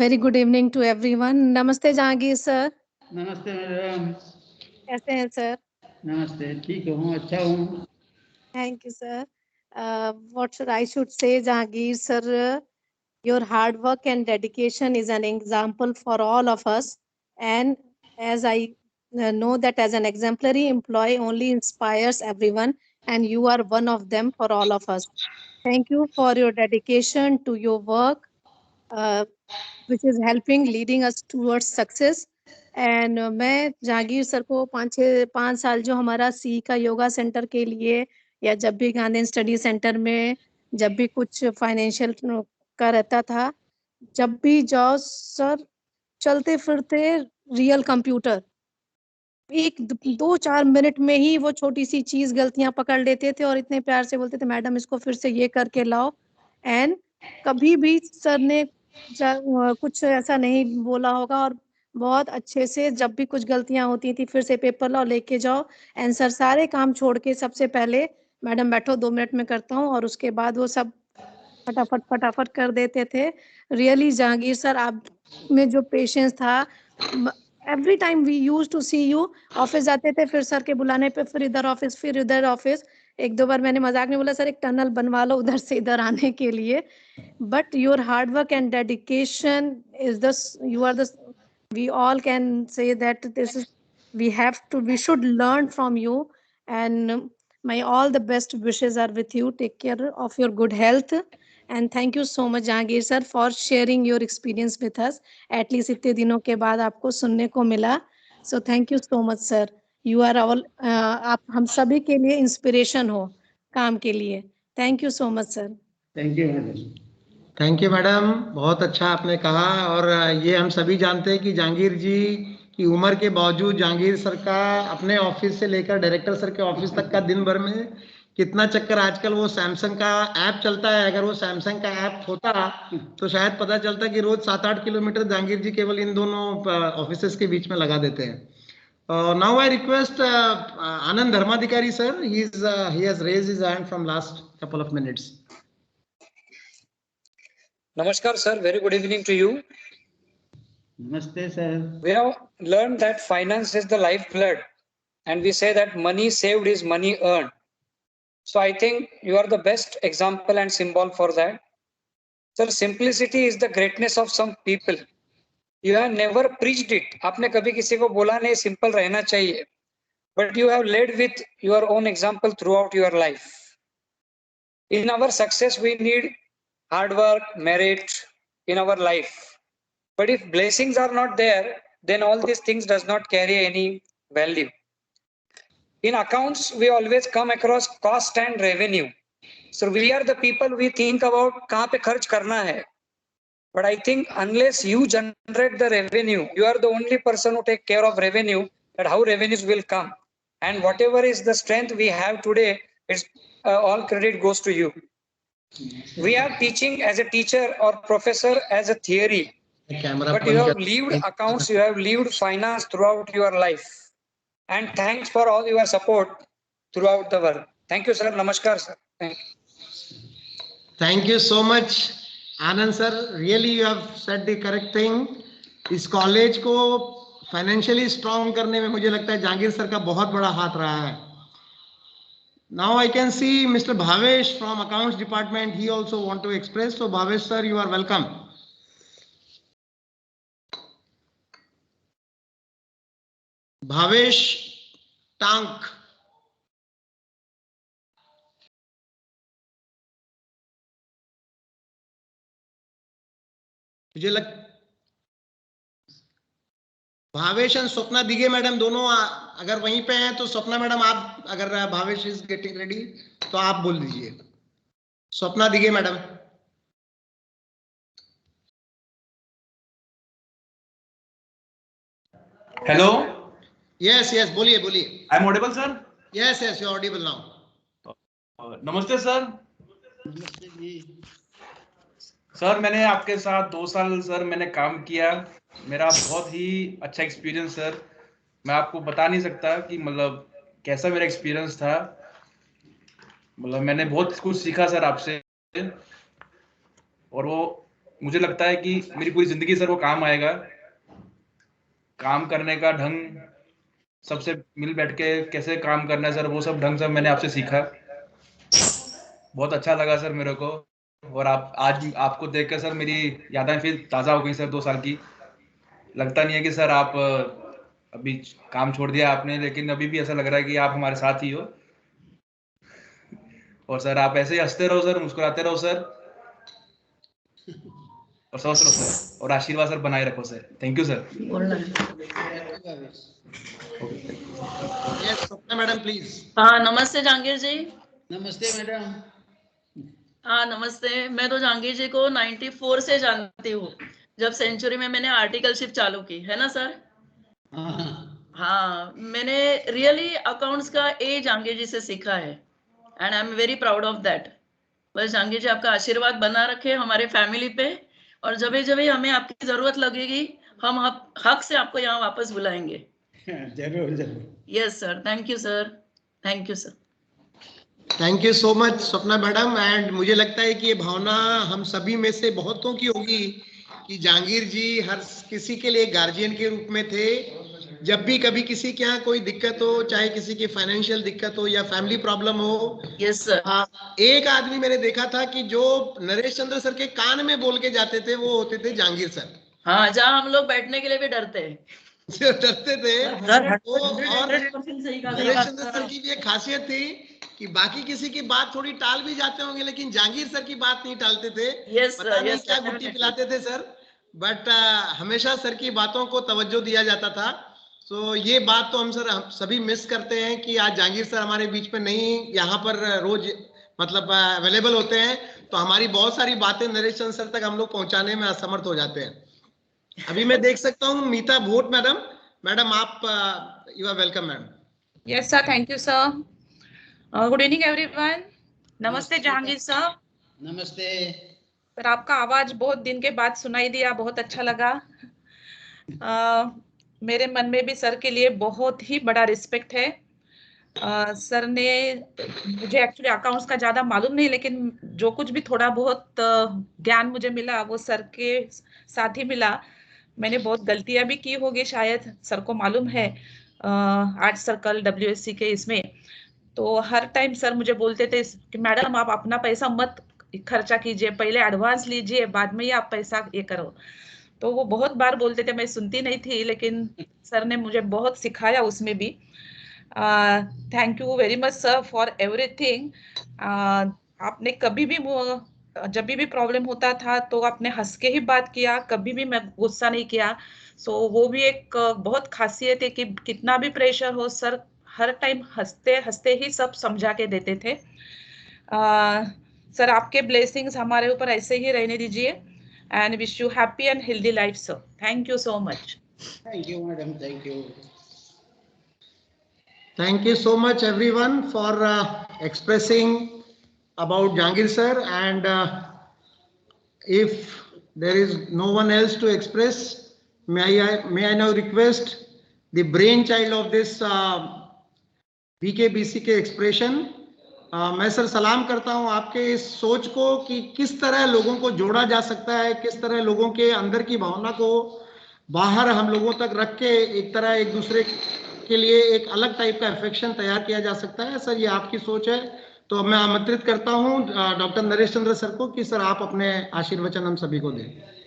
Very good evening to everyone. Namaste, Jahangir sir. नमस्ते मैडम. कैसे हैं सर? नमस्ते, ठीक हूँ, अच्छा हूँ. Thank you, sir. What I should say, Jahangir sir, your hard work and dedication is an example for all of us. And as I know that as an exemplary employee only inspires everyone, and you are one of them for all of us. Thank you for your dedication to your work, which is helping leading us towards success. And मैं Jahangir sir को 5 साल जो हमारा सी का yoga centre के लिए या जब भी गांधी स्टडी सेंटर में जब भी कुछ फाइनेंशियल का रहता था, जब भी जाओ सर चलते फिरते रियल कंप्यूटर 1-2-4 मिनट में ही वो छोटी सी चीज गलतियां पकड़ लेते थे और इतने प्यार से बोलते थे मैडम इसको फिर से ये करके लाओ. एंड कभी भी सर ने कुछ ऐसा नहीं बोला होगा और बहुत अच्छे से जब भी कुछ गलतियां होती थी फिर से पेपर लाओ लेके जाओ. एंड सर सारे काम छोड़ के सबसे पहले मैडम बैठो 2 मिनट में करता हूँ और उसके बाद वो सब फटाफट कर देते थे. रियली जहांगीर सर आप में जो पेशेंस था, every time we use to see you. Office जाते थे फिर सर के बुलाने पे फिर इधर ऑफिस फिर उधर ऑफिस. 1-2 बार मैंने मजाक में बोला सर एक टनल बनवा लो उधर से इधर आने के लिए. But your hard work and dedication is the you are the we all can say that this is we should learn from you. And my all the best wishes are with you. Take care of your good health and thank you so much Jahangir sir for sharing your experience with us. At least इतने दिनों के बाद आपको सुनने को मिला. So thank you so much sir. You are all आप हम सभी के लिए इंस्पिरेशन हो काम के लिए. Thank you so much sir. Thank you madam. Thank you madam. बहुत अच्छा आपने कहा. और ये हम सभी जानते हैं कि जहांगीर जी की उम्र के बावजूद जहांगीर सर का अपने ऑफिस से लेकर डायरेक्टर सर के ऑफिस तक का दिन भर में कितना चक्कर. आजकल वो सैमसंग का ऐप चलता है, अगर वो सैमसंग का ऐप होता तो शायद पता चलता कि रोज 7-8 किलोमीटर जहांगीर जी केवल इन दोनों ऑफिसेस के बीच में लगा देते हैं. Now I request Anand Dharmadhikari sir. He has raised his hand from last couple of minutes. Namaskar sir, very good evening to you. Namaste sir. We have learned that finance is the lifeblood, and we say that money saved is money earned. So I think you are the best example and symbol for that. Sir, simplicity is the greatness of some people. You have never preached it. आपने कभी किसी को बोला नहीं simple रहना चाहिए. But you have led with your own example throughout your life. In our success, we need hard work, merit in our life. But if blessings are not there, then all these things does not carry any value. In accounts, we always come across cost and revenue. So we are the people we think about कहाँ पे खर्च करना है. But I think unless you generate the revenue, you are the only person who take care of revenue, that how revenues will come. And whatever is the strength we have today, it's all credit goes to you. We are teaching as a teacher or professor as a theory, but you have lived accounts, you have lived finance throughout your life. And thanks for all your support throughout the world. Thank you, sir. Namaskar, sir. Thank you. Thank you so much, Anand sir. Really, you have said the correct thing. इस college को financially strong करने में मुझे लगता है Jahangir sir का बहुत बड़ा हाथ रहा है. Now I can see Mr. Bhavesh from Accounts Department. He also want to express. So Bhavesh sir, you are welcome. Bhavesh Tank. मुझे लग भावेश और स्वप्ना दिगे मैडम दोनों अगर वहीं पे हैं तो स्वप्ना मैडम आप अगर भावेश इज गेटिंग रेडी तो आप बोल दीजिए. Swapna Dige madam. Hello. Yes yes बोलिए बोलिए. I am audible sir. Yes yes you are audible now. नमस्ते सर. नमस्ते जी. सर मैंने आपके साथ 2 साल सर मैंने काम किया. मेरा बहुत ही अच्छा एक्सपीरियंस सर. मैं आपको बता नहीं सकता कि मतलब कैसा मेरा एक्सपीरियंस था. मतलब मैंने बहुत कुछ सीखा सर आपसे, और वो मुझे लगता है कि मेरी पूरी जिंदगी सर वो काम आएगा. काम करने का ढंग, सबसे मिल बैठ के कैसे काम करना है सर, वो सब ढंग सब मैंने आपसे सीखा. बहुत अच्छा लगा सर मेरे को. और आप आज आपको देखकर सर मेरी यादें फिर ताज़ा हो गई सर 2 साल की. लगता नहीं है कि सर आप अभी काम छोड़ दिया आपने, लेकिन अभी भी ऐसा लग रहा है कि आप हमारे साथ ही हो. और सर आप ऐसे ही हंसते रहो सर, मुस्कुराते रहो सर, और स्वस्थ रहो सर, और आशीर्वाद सर बनाए रखो sir. Thank you sir. Yes Swapna madam please. हाँ नमस्ते जहांगीर जी. नमस्ते मैडम. हाँ नमस्ते. मैं तो जहांगीर जी को 94 से जानती हूँ, जब सेंचुरी में मैंने आर्टिकलशिप चालू की है ना सर. हाँ मैंने रियली अकाउंट्स का ए जहांगीर जी से सीखा है, and I am very proud of that. बस जहांगीर जी आपका आशीर्वाद बना रखे हमारे फैमिली पे, और जब जब हमें आपकी जरूरत लगेगी हम हक से आपको यहाँ वापस बुलाएंगे. जरूर जरूर. Yes sir. Thank you sir. Thank you sir. Thank you so much Swapna madam. And मुझे लगता है कि ये भावना हम सभी में से बहुतों की होगी कि जहांगीर जी हर किसी के लिए गार्जियन के रूप में थे. जब भी कभी किसी के यहाँ कोई दिक्कत हो, चाहे किसी की फाइनेंशियल दिक्कत हो या फैमिली प्रॉब्लम हो, यस सर. एक आदमी मैंने देखा था कि जो नरेश चंद्र सर के कान में बोल के जाते थे वो होते थे जहांगीर सर. हाँ जहाँ हम लोग बैठने के लिए भी डरते हैं. डरते थे. और नरेश चंद्र सर की भी एक खासियत थी कि बाकी किसी की बात थोड़ी टाल भी जाते होंगे, लेकिन जहांगीर सर की बात नहीं टालते थे. पता नहीं क्या गुट्टी पिलाते थे सर, बट हमेशा सर की बातों को तवज्जो दिया जाता था. तो ये बात तो हम सर सभी मिस करते हैं कि आज जहांगीर सर हमारे बीच में नहीं यहाँ पर रोज मतलब अवेलेबल होते हैं, तो हमारी बहुत सारी बातें नरेश चंद्र सर तक हम लोग पहुंचाने में असमर्थ हो जाते हैं. अभी मैं देख सकता हूँ मीता भोट मैडम. मैडम आप you are welcome madam. Yes sir. Thank you sir. Good evening everyone. नमस्ते जहांगीर सर. नमस्ते सर. आपका आवाज बहुत दिन के बाद सुनाई दिया, बहुत अच्छा लगा. मेरे मन में भी सर के लिए बहुत ही बड़ा रिस्पेक्ट है। सर ने मुझे एक्चुअली अकाउंट्स का ज्यादा मालूम नहीं, लेकिन जो कुछ भी थोड़ा बहुत ज्ञान मुझे मिला वो सर के साथ ही मिला। मैंने बहुत गलतियां भी की होगी शायद, सर को मालूम है आर्ट सर्कल WSC के इसमें। तो हर टाइम सर मुझे बोलते थे कि मैडम आप अपना पैसा मत खर्चा कीजिए, पहले एडवांस लीजिए, बाद में ही आप पैसा ये करो। तो वो बहुत बार बोलते थे, मैं सुनती नहीं थी, लेकिन सर ने मुझे बहुत सिखाया उसमें भी। Thank you very much sir for everything. आपने कभी भी जब भी प्रॉब्लम होता था तो आपने हंस के ही बात किया, कभी भी मैं गुस्सा नहीं किया। सो वो भी एक बहुत खासियत है कि कितना भी प्रेशर हो सर हर टाइम हंसते हंसते ही सब समझा के देते थे। सर आपके ब्लेसिंग्स हमारे ऊपर ऐसे ही रहने दीजिए, and wish you happy and healthy life sir. Thank you so much. Thank you madam, thank you. Thank you so much everyone for expressing about Jahangir sir, and if there is no one else to express, may I now request the brainchild of this BKBC के expression, मैं sir सलाम करता हूं आपके इस सोच को कि किस तरह लोगों को जोड़ा जा सकता है, किस तरह लोगों के अंदर की भावना को बाहर हम लोगों तक रख के एक तरह एक दूसरे के लिए एक अलग टाइप का अफेक्शन तैयार किया जा सकता है। सर ये आपकी सोच है, तो मैं आमंत्रित करता हूं डॉक्टर नरेश चंद्र सर को कि सर आप अपने आशीर्वचन हम सभी को दें।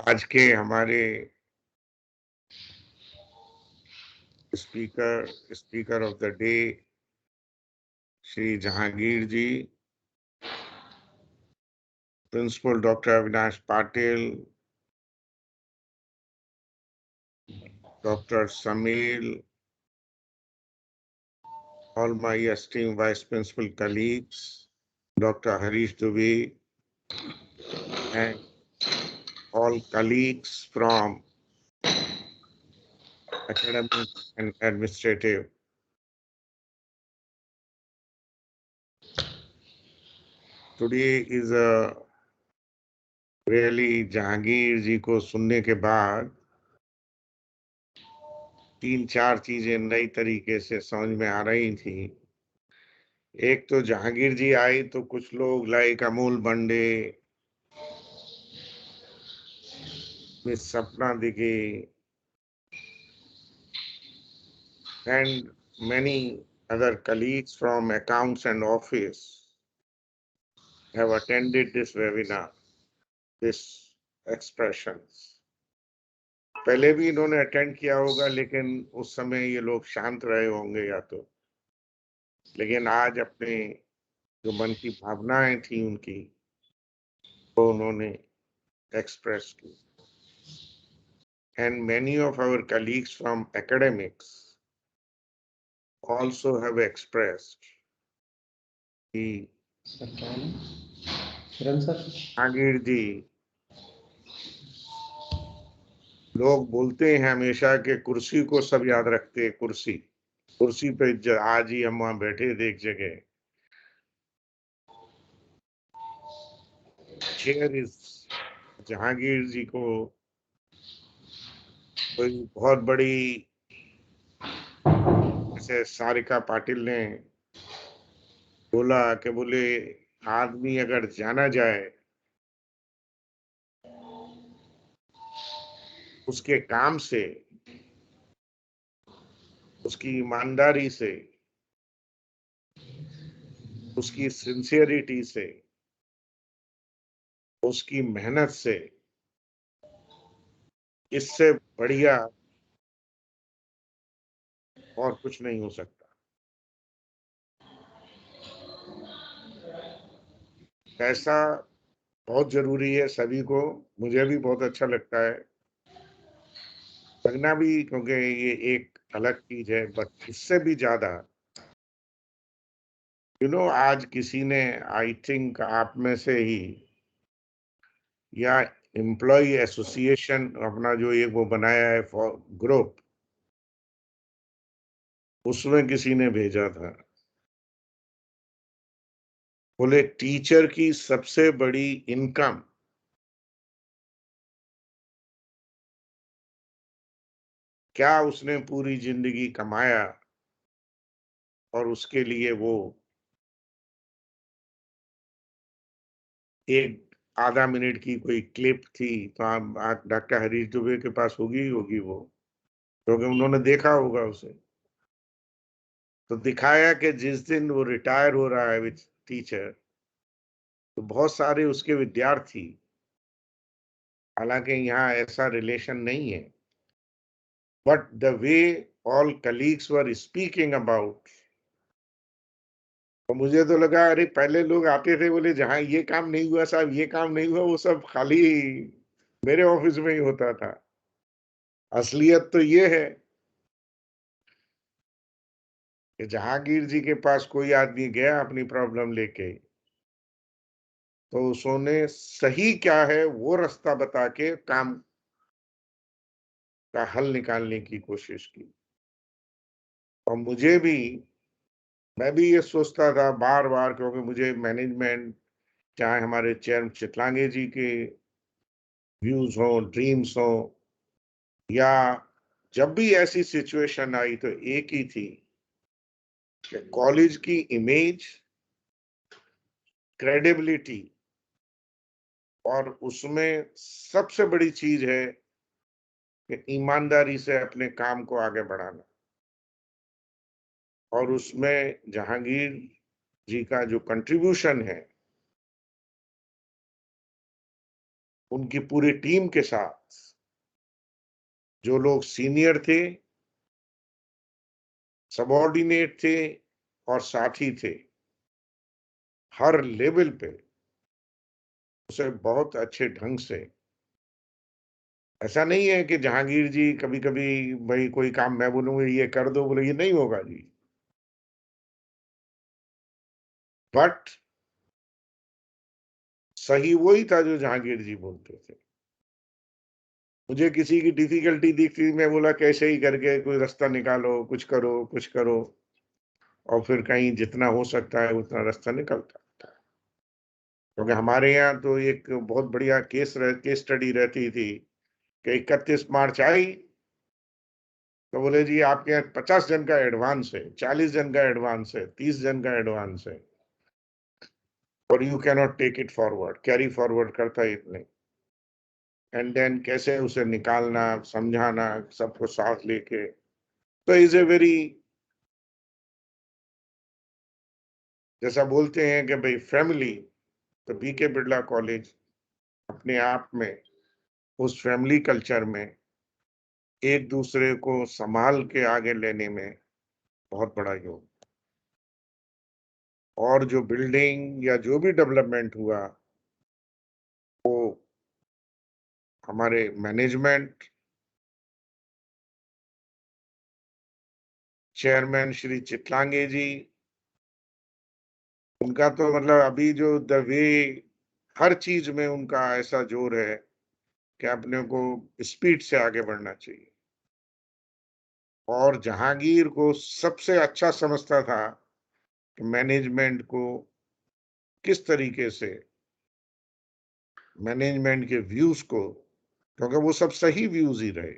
आज के हमारे speaker of the day Shri Jahangir ji, principal doctor Avinash Patil, doctor Samil, all my esteemed vice principal colleagues, Dr. Harish Dubey, and all colleagues from academic and administrative. Today is a really Jahangir ji को सुनने के बाद 3-4 चीजें नई तरीके से समझ में आ रही थी। एक तो जहांगीर जी आई तो कुछ लोग लाइक अमूल बंडे, मिस सपना Dighi, and many other colleagues from accounts and office have attended this webinar, this expressions. पहले भी इन्होंने अटेंड किया होगा, लेकिन उस समय ये लोग शांत रहे होंगे या तो, लेकिन आज अपने जो मन की भावनाएं थी उनकी वो उन्होंने एक्सप्रेस की। And many of our colleagues from academics also have expressed कि जहांगीर जी, लोग बोलते हैं हमेशा कि कुर्सी को सब याद रखते हैं, कुर्सी पे आज ही हम वहां बैठे थे एक जगह। चेयर इज जहांगीर जी को कोई बहुत बड़ी, जैसे सारिका पाटिल ने बोला कि बोले आदमी अगर जाना जाए उसके काम से, उसकी ईमानदारी से, उसकी सिंसियरिटी से, उसकी मेहनत से, इससे बढ़िया और कुछ नहीं हो सकता। पैसा बहुत जरूरी है सभी को, मुझे भी बहुत अच्छा लगता है, लगना भी, क्योंकि ये एक अलग चीज है, बट इससे भी ज्यादा आज किसी ने, आई थिंक आप में से ही या एम्प्लॉय एसोसिएशन अपना जो एक वो बनाया है फॉर ग्रुप, उसमें किसी ने भेजा था, बोले टीचर की सबसे बड़ी इनकम क्या उसने पूरी जिंदगी कमाया और उसके लिए वो एक आधा मिनट की कोई क्लिप थी, तो आप डॉक्टर हरीश दुबे के पास होगी वो, क्योंकि उन्होंने देखा होगा उसे। तो दिखाया कि जिस दिन वो रिटायर हो रहा है विद टीचर, तो बहुत सारे उसके विद्यार्थी, हालांकि यहाँ ऐसा रिलेशन नहीं है, but the way all colleagues were speaking about, तो मुझे तो लगा अरे पहले लोग आते थे बोले जहां ये काम नहीं हुआ साहब, ये काम नहीं हुआ, वो सब खाली मेरे ऑफिस में ही होता था। असलियत तो ये है कि जहांगीर जी के पास कोई आदमी गया अपनी प्रॉब्लम लेके, तो उसने सही क्या है वो रास्ता बता के काम का हल निकालने की कोशिश की। और मुझे भी, मैं भी ये सोचता था बार बार, क्योंकि मुझे मैनेजमेंट, चाहे हमारे चेयरमैन चितलांगे जी के व्यूज हो, ड्रीम्स हो, या जब भी ऐसी सिचुएशन आई तो एक ही थी कि कॉलेज की इमेज, क्रेडिबिलिटी, और उसमें सबसे बड़ी चीज है कि ईमानदारी से अपने काम को आगे बढ़ाना। और उसमें जहांगीर जी का जो कंट्रीब्यूशन है उनकी पूरी टीम के साथ, जो लोग सीनियर थे, सबऑर्डिनेट थे और साथी थे, हर लेवल पे उसे बहुत अच्छे ढंग से, ऐसा नहीं है कि जहांगीर जी कभी कभी भाई कोई काम मैं बोलूंगा ये कर दो, बोले ये नहीं होगा जी, बट सही वही था जो जहांगीर जी बोलते थे। मुझे किसी की डिफिकल्टी दिखती, मैं बोला कैसे ही करके कोई रास्ता निकालो, कुछ करो कुछ करो, और फिर कहीं जितना हो सकता है उतना रास्ता निकलता था। क्योंकि हमारे यहाँ तो एक बहुत बढ़िया केस स्टडी रहती थी कि 31 मार्च आई तो बोले जी आपके यहाँ 50 जन का एडवांस है, 40 जन का एडवांस है, 30 जन का एडवांस है, और you cannot take it forward, carry forward करता ही नहीं। एंड देन कैसे उसे निकालना, समझाना, सबको साथ लेके, तो इज ए वेरी, जैसा बोलते हैं कि भाई फैमिली, तो बीके बिरला कॉलेज अपने आप में उस फैमिली कल्चर में एक दूसरे को संभाल के आगे लेने में बहुत बड़ा योग। और जो बिल्डिंग या जो भी डेवलपमेंट हुआ वो हमारे मैनेजमेंट, चेयरमैन श्री चितलांगे जी, उनका तो मतलब अभी जो द वे हर चीज में उनका ऐसा जोर है कि अपने को स्पीड से आगे बढ़ना चाहिए। और जहांगीर को सबसे अच्छा समझता था कि मैनेजमेंट को किस तरीके से, मैनेजमेंट के व्यूज को, क्योंकि वो सब सही व्यूज ही रहे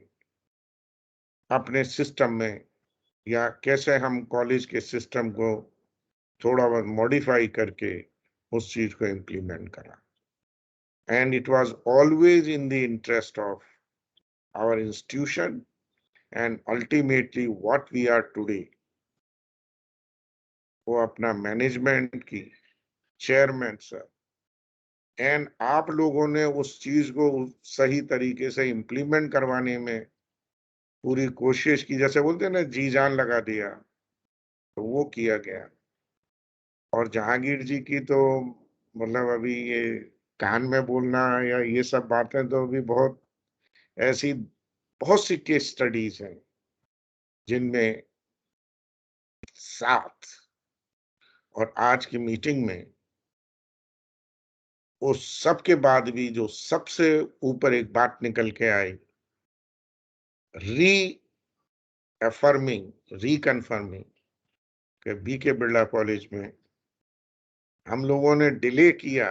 अपने सिस्टम में, या कैसे हम कॉलेज के सिस्टम को थोड़ा बहुत मॉडिफाई करके उस चीज को इम्प्लीमेंट करा। And it was always in the interest of our institution and ultimately what we are today. वो अपना मैनेजमेंट की, चेयरमैन सर एंड आप लोगों ने उस चीज को सही तरीके से इम्प्लीमेंट करवाने में पूरी कोशिश की, जैसे बोलते हैं ना जी जान लगा दिया, तो वो किया गया। और जहांगीर जी की तो मतलब अभी ये कान में बोलना या ये सब बातें तो अभी बहुत ऐसी, बहुत सी केस स्टडीज हैं जिनमें साथ, और आज की मीटिंग में उस सब के बाद भी जो सबसे ऊपर एक बात निकल के आई, रिकन्फर्मिंग कि बीके बिरला कॉलेज में हम लोगों ने डिले किया,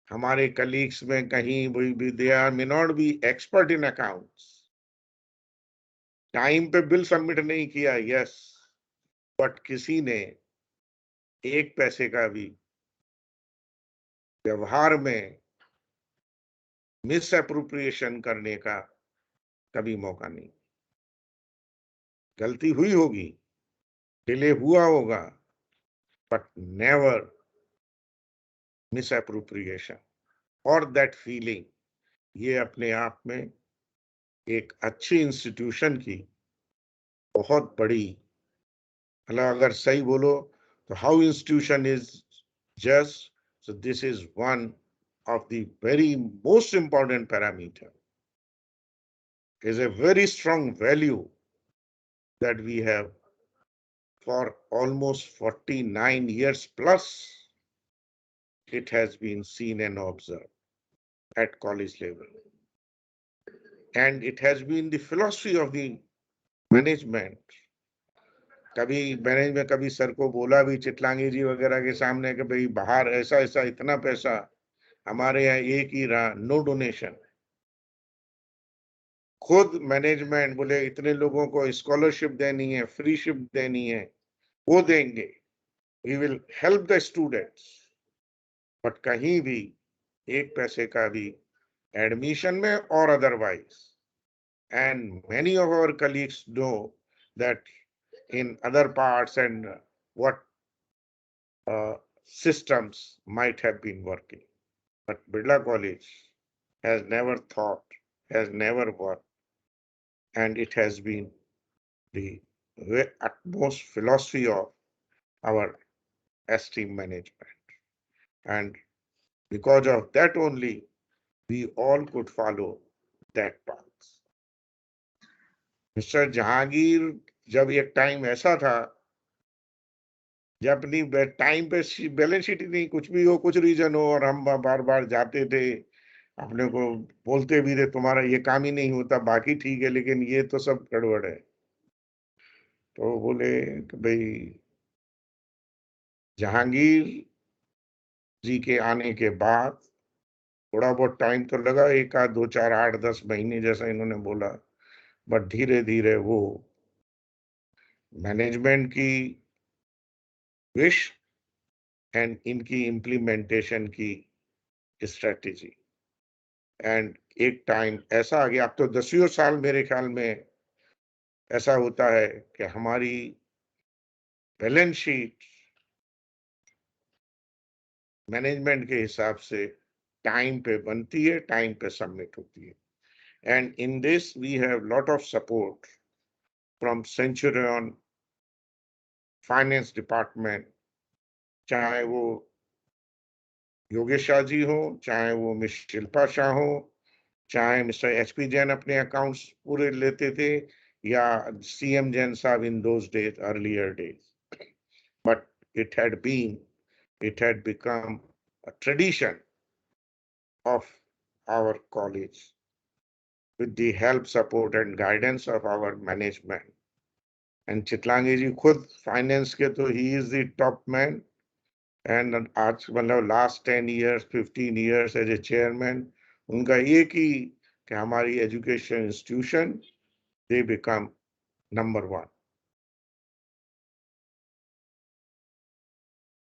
हमारे कलीग्स में कहीं भी they are may not be expert in accounts, time पे बिल सबमिट नहीं किया, यस, बट किसी ने एक पैसे का भी व्यवहार में मिस अप्रोप्रिएशन करने का कभी मौका नहीं। गलती हुई होगी, डिले हुआ होगा, बट नेवर मिस अप्रोप्रिएशन और दैट फीलिंग, ये अपने आप में एक अच्छी इंस्टीट्यूशन की बहुत बड़ी, मतलब अगर सही बोलो तो how institution is just, so this is one of the very most important parameter, is a very strong value that we have for almost 49 years plus. It has been seen and observed at college level, and it has been the philosophy of the management. कभी management कभी sir को बोला भी चितलांगी जी वगैरह के सामने कि भाई बाहर ऐसा ऐसा इतना पैसा, हमारे यहाँ एक ही रहा, नो डोनेशन। खुद मैनेजमेंट बोले इतने लोगों को स्कॉलरशिप देनी है, फ्रीशिप देनी है, वो देंगे, we will help the students, but कहीं भी एक पैसे का भी एडमिशन में और otherwise, and many of our colleagues know that in other parts and what systems might have been working. But Birla College has never thought, has never worked, and it has been the utmost philosophy of our esteemed management. And because of that only, we all could follow that path. Mr. Jahangir, जब एक time ऐसा था जब अपनी time पे balance sheet ही नहीं, कुछ भी हो, कुछ रीजन हो, और हम बार बार जाते थे, अपने को बोलते भी थे तुम्हारा ये काम ही नहीं होता, बाकी ठीक है लेकिन ये तो सब गड़बड़ है। तो बोले कि भाई जहांगीर जी के आने के बाद थोड़ा बहुत टाइम तो लगा, एक आध 2 4 8 10 महीने जैसा इन्होंने बोला, बट धीरे धीरे वो मैनेजमेंट की विश एंड इनकी इम्प्लीमेंटेशन की स्ट्रेटेजी, एंड एक टाइम ऐसा आ गया, अब तो 10 साल मेरे ख्याल में ऐसा होता है कि हमारी बैलेंस शीट मैनेजमेंट के हिसाब से टाइम पे बनती है, टाइम पे सबमिट होती है, and in this we have lot of support from Centurion finance department, चाहे वो योगेश शाह जी हो, चाहे वो मिस शिल्पा शाह हो, चाहे मिस्टर HP जैन अपने अकाउंट्स पूरे लेते थे, या CM जैन साहब in those days, earlier days, but it had become a tradition of our college with the help, support and guidance of our management. And चितलांगी जी खुद फाइनेंस के तो he is the top man, and आज मतलब last 10 years 15 years as a chairman, उनका एक ही कि हमारी education institution they become number 1,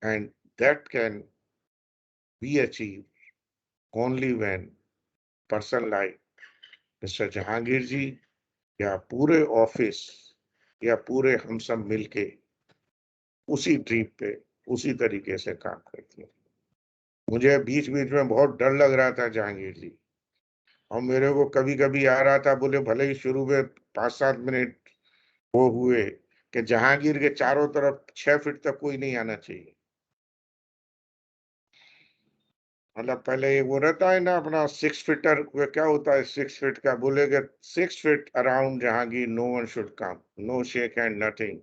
and that can be achieved only when person like Mr. Jahangir जी या पूरे ऑफिस या पूरे हम सब मिलके उसी ट्रिप पे उसी तरीके से काम करते हैं। मुझे बीच बीच में बहुत डर लग रहा था जहांगीर जी, और मेरे को कभी कभी आ रहा था, बोले भले ही शुरू में 5-7 मिनट वो हुए कि जहांगीर के चारों तरफ 6 फीट तक कोई नहीं आना चाहिए, मतलब पहले वो रहता है ना अपना 6 फीटर, क्या होता है 6 फीट का, बोले कि 6 feet around Jahangir no one should come, no shake hand, nothing,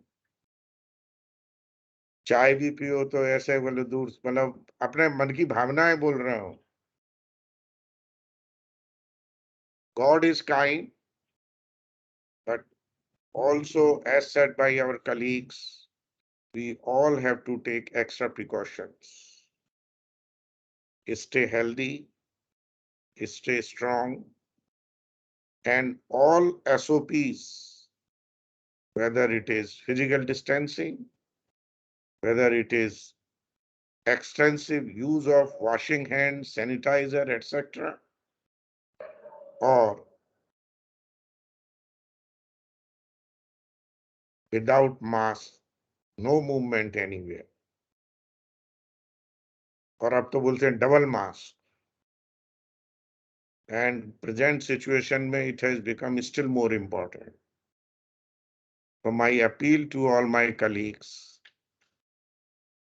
चाय भी पियो तो ऐसे बोले दूर, मतलब अपने मन की भावनाएं बोल रहा हूं. God is kind, but also, as said by our colleagues, we all have to take extra precautions. Stay healthy, stay strong, and all SOPs, whether it is physical distancing, whether it is extensive use of washing hands, sanitizer, etc., or without mask, no movement anywhere. और अब तो बोलते हैं double mask. And present situation mein it has become still more important. So my appeal to all my colleagues,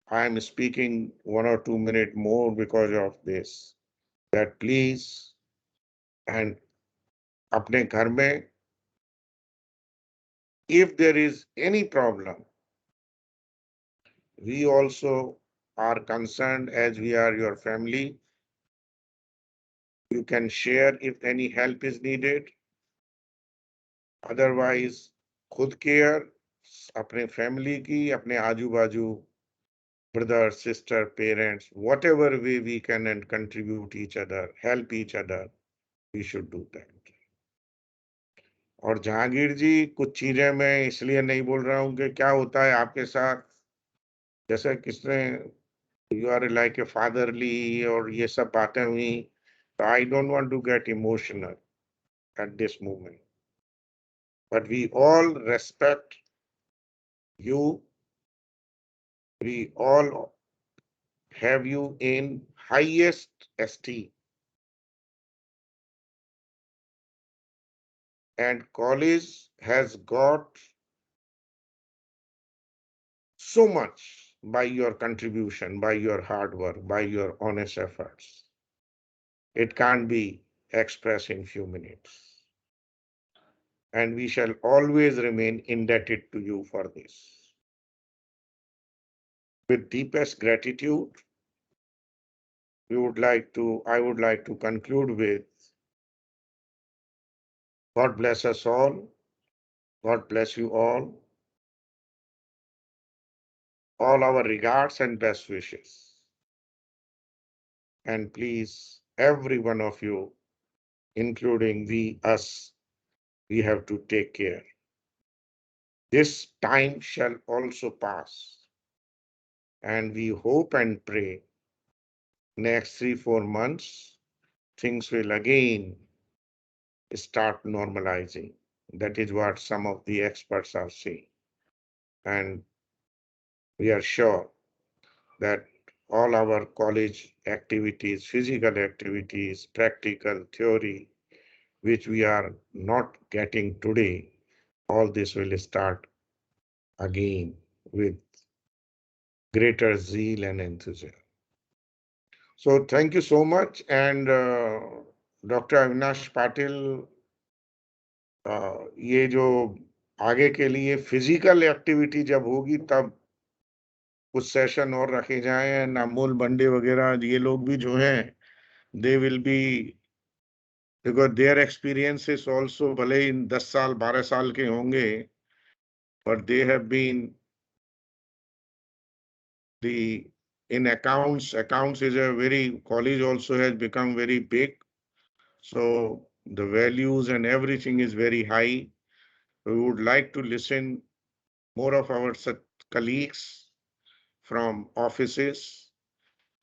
I am speaking 1 or 2 minutes more because of this, that please, and apne ghar mein, if there is any problem, we also are concerned as we are your family. You can share if any help is needed. Otherwise, खुद care अपने family की, अपने आजू बाजू, brother, sister, parents, whatever way we can and contribute each other, help each other, we should do that. और जहांगीर जी, कुछ चीजें मैं इसलिए नहीं बोल रहा हूं कि क्या होता है आपके साथ, जैसे किसने you are like a fatherly और ये सब बातें हुई, तो I don't want to get emotional at this moment. But we all respect you. We all have you in highest esteem. And college has got so much by your contribution, by your hard work, by your honest efforts. It can't be expressed in few minutes. And we shall always remain indebted to you for this. With deepest gratitude, I would like to conclude with God bless us all. God bless you all. All our regards and best wishes. And please, every one of you, including us, we have to take care. This time shall also pass. And we hope and pray next 3-4 months, things will again start normalizing. That is what some of the experts are saying. And we are sure that all our college activities, physical activities, practical theory, which we are not getting today, all this will start again with greater zeal and enthusiasm. So thank you so much. And Dr. Avinash Patil, ये जो आगे के लिए physical activity जब होगी तब कुछ session और रखे जाएं, अमोल बंडे वगैरह ये लोग भी जो हैं, they will be, because their experiences also, भले ही 10 साल 12 साल के होंगे, but they have been in accounts is a very, college also has become very big. So the values and everything is very high. We would like to listen more of our colleagues from offices,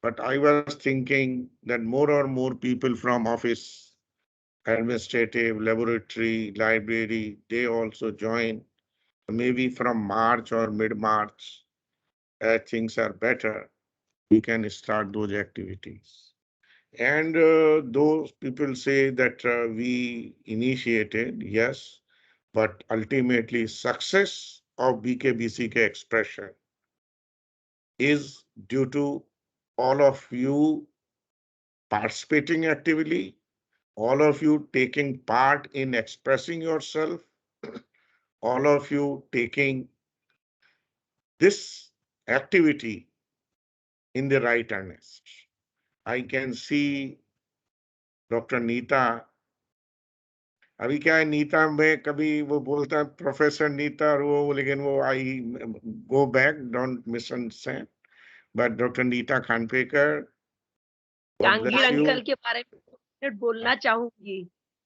but I was thinking that more or more people from office, administrative, laboratory, library, they also join. Maybe from March or mid-March, as things are better, we can start those activities. And those people say that we initiated, yes, but ultimately success of BKBCK expression is due to all of you participating actively, all of you taking part in expressing yourself, all of you taking this activity in the right earnest. I can see Dr. Neeta. अभी क्या है, नीता में कभी वो बोलता है professor Nita और वो, लेकिन वो I go back, don't misunderstand, but doctor Nita Khanpekar, Jahangir uncle के बारे में बोलना चाहूंगी.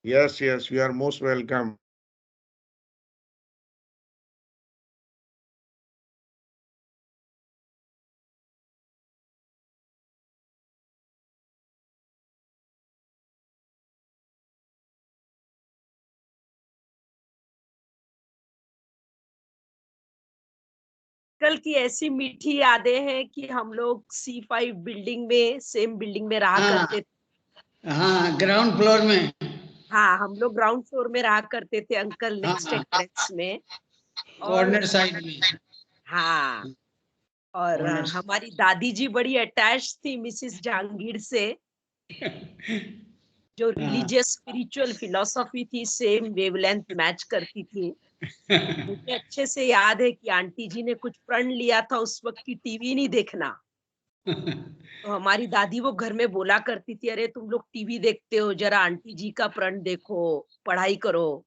Yes yes, you are most welcome. कल की ऐसी मीठी यादें हैं कि हम लोग C5 बिल्डिंग में, सेम बिल्डिंग में रहा करते थे. हाँ, ग्राउंड फ्लोर में. हाँ, हम लोग ग्राउंड फ्लोर में रहा करते थे अंकल, नेक्स्ट एक्सप्रेस में, कॉर्नर साइड में. हाँ, और हमारी दादी जी बड़ी अटैच थी मिसिस जहांगीर से. जो रिलीजियस स्पिरिचुअल फिलॉसफी थी, सेम वेवलेंथ मैच करती थी. मुझे अच्छे से याद है कि आंटी जी ने कुछ प्रण लिया था उस वक्त की टीवी नहीं देखना. तो हमारी दादी वो घर में बोला करती थी, अरे तुम लोग टीवी देखते हो, जरा आंटी जी का प्रण देखो, पढ़ाई करो.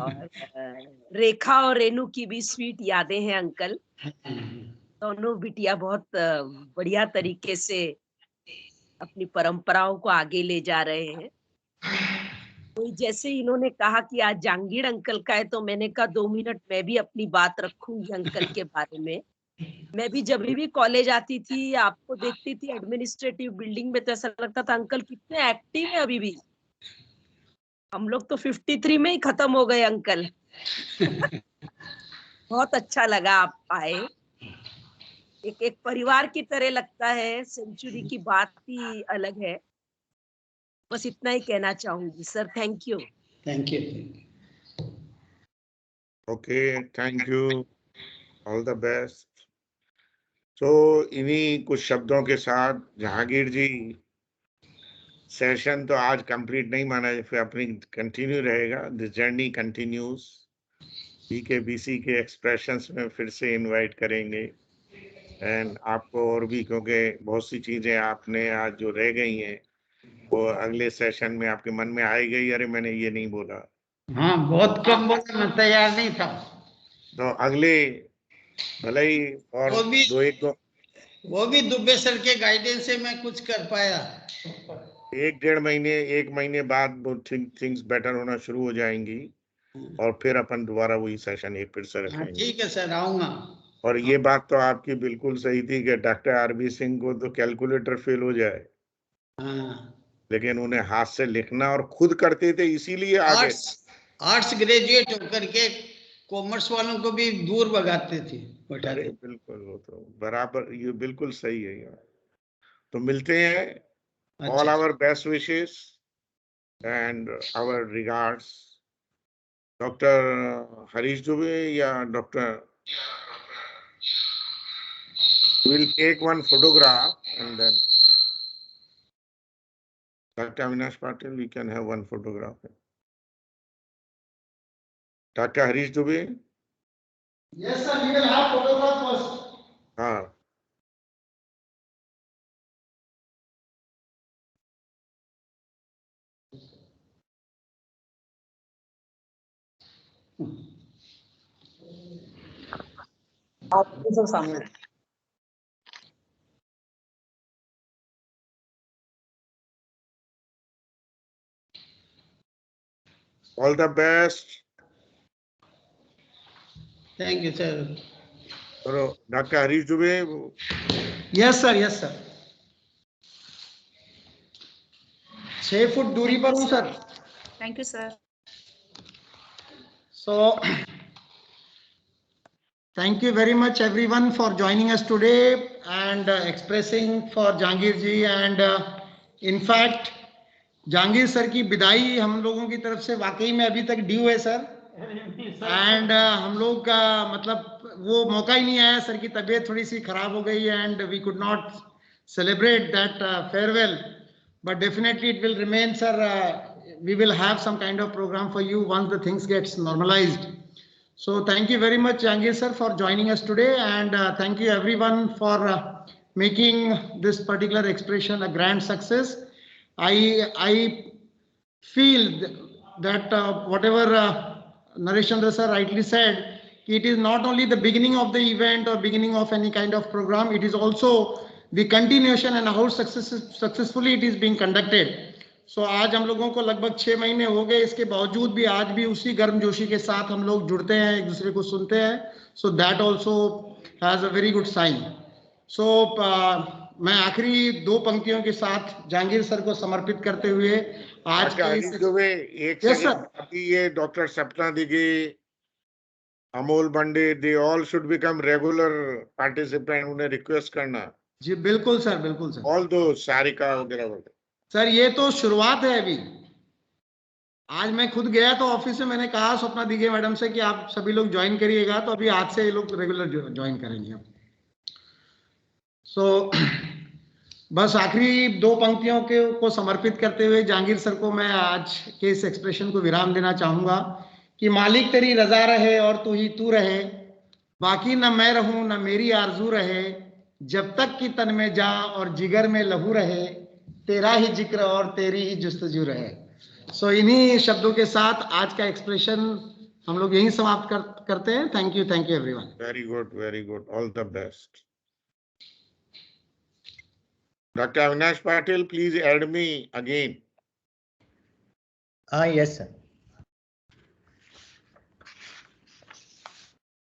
और रेखा और रेनू की भी स्वीट यादें हैं अंकल. दोनों बिटिया बहुत बढ़िया तरीके से अपनी परंपराओं को आगे ले जा रहे हैं. तो जैसे इन्होंने कहा कि आज जहांगीर अंकल का है, तो मैंने कहा 2 मिनट मैं भी अपनी बात रखूंगी अंकल के बारे में. मैं भी जब भी कॉलेज आती थी, आपको देखती थी एडमिनिस्ट्रेटिव बिल्डिंग में, तो ऐसा लगता था अंकल कितने एक्टिव है अभी भी. हम लोग तो 53 में ही खत्म हो गए अंकल. बहुत अच्छा लगा आप आए. एक परिवार की तरह लगता है. सेंचुरी की बात ही अलग है. बस इतना ही कहना चाहूंगी sir. Thank you. Thank you. Okay, thank you, all the best. तो इन्हीं कुछ शब्दों के साथ जहांगीर जी, सेशन तो आज कंप्लीट नहीं माना, फिर अपनी कंटिन्यू रहेगा. This journey continues. बीकेबीसी के एक्सप्रेशंस में फिर से इनवाइट करेंगे. एंड आपको और भी, क्योंकि बहुत सी चीजें आपने आज जो रह गई हैं वो अगले सेशन में आपके मन में आई गई, अरे मैंने ये नहीं बोला. हाँ, बहुत कम बोला, मैं तैयार नहीं था. तो अगले भले ही और वो भी दुबे सर के गाइडेंस से मैं कुछ कर पाया. 1 महीने बाद वो थिंग्स बेटर होना शुरू हो जाएंगी और फिर अपन दोबारा वही सेशन एक फिर से रखेंगे. ठीक है सर, आऊंगा. और ये बात तो आपकी बिल्कुल सही थी कि डॉक्टर आरबी सिंह को तो कैलकुलेटर फेल हो जाए, लेकिन उन्हें हाथ से लिखना और खुद करते थे, इसीलिए आगे. आर्ट्स ग्रेजुएट होकर के कॉमर्स वालों को भी दूर भगाते थे. बिल्कुल, वो तो बराबर, ये बिल्कुल सही है यार. तो मिलते हैं. All our best wishes and our regards. Doctor Harish Dubey या doctor, we'll take one photograph and then Dr. Avinash Patil, we can have one photograph. Dr. Harish Dubey? Yes, sir, we will have photograph first. हाँ. आपके सब सामने. All the best. Thank you, sir. Dr. Harish Dubey? Yes, sir. Yes, sir. 6 foot दूरी पर हूँ sir. Thank you sir. So, thank you very much everyone for joining us today and expressing for Jahangir ji, and in fact Jahangir sir की विदाई हम लोगों की तरफ से वाकई में अभी तक ड्यू है सर. एंड हम लोग का मतलब वो मौका ही नहीं आया. सर की तबीयत थोड़ी सी खराब हो गई and we could not celebrate that farewell, but definitely it will remain sir. We will have some kind of program for you once the things gets normalized. So thank you very much, Jahangir sir, for joining us today, and thank you everyone for making this particular expression a grand success. I feel that whatever Naresh Chandra sir rightly said, it is not only the beginning of the event or beginning of any kind of program, it is also the continuation and how successfully it is being conducted. So आज हम लोगों को लगभग 6 महीने हो गए, इसके बावजूद भी आज भी उसी गर्मजोशी के साथ हम लोग जुड़ते हैं, एक दूसरे को सुनते हैं. So that also has a very good sign. So मैं आखिरी 2 पंक्तियों के साथ जहांगीर सर को समर्पित करते हुए आज के एक सेकंड, अभी ये डॉक्टर सपना दिघे, अमोल बंडे, they all should become regular participant, उन्हें रिक्वेस्ट करना. जी बिल्कुल सर, बिल्कुल सर. ऑल दो सारिका वगैरह. सर ये तो शुरुआत है. अभी आज मैं खुद गया तो ऑफिस में मैंने कहा स्वप्ना दिघे मैडम से कि आप सभी लोग ज्वाइन करिएगा, तो अभी आज से ये लोग रेगुलर ज्वाइन करेंगे. सो बस आखिरी 2 पंक्तियों को समर्पित करते हुए जहांगीर सर को मैं आज के इस एक्सप्रेशन को विराम देना चाहूंगा कि मालिक तेरी रजा रहे और तू ही तू रहे, बाकी न मैं रहूं न मेरी आरजू रहे, जब तक कि तन में जा और जिगर में लहू रहे, तेरा ही जिक्र और तेरी ही जुस्तजू रहे. सो इन्हीं शब्दों के साथ आज का एक्सप्रेशन हम लोग यहीं समाप्त करते हैं. Thank you everyone. Very good, all the best. Dr. Avinash Patil, please add me again. Yes, sir.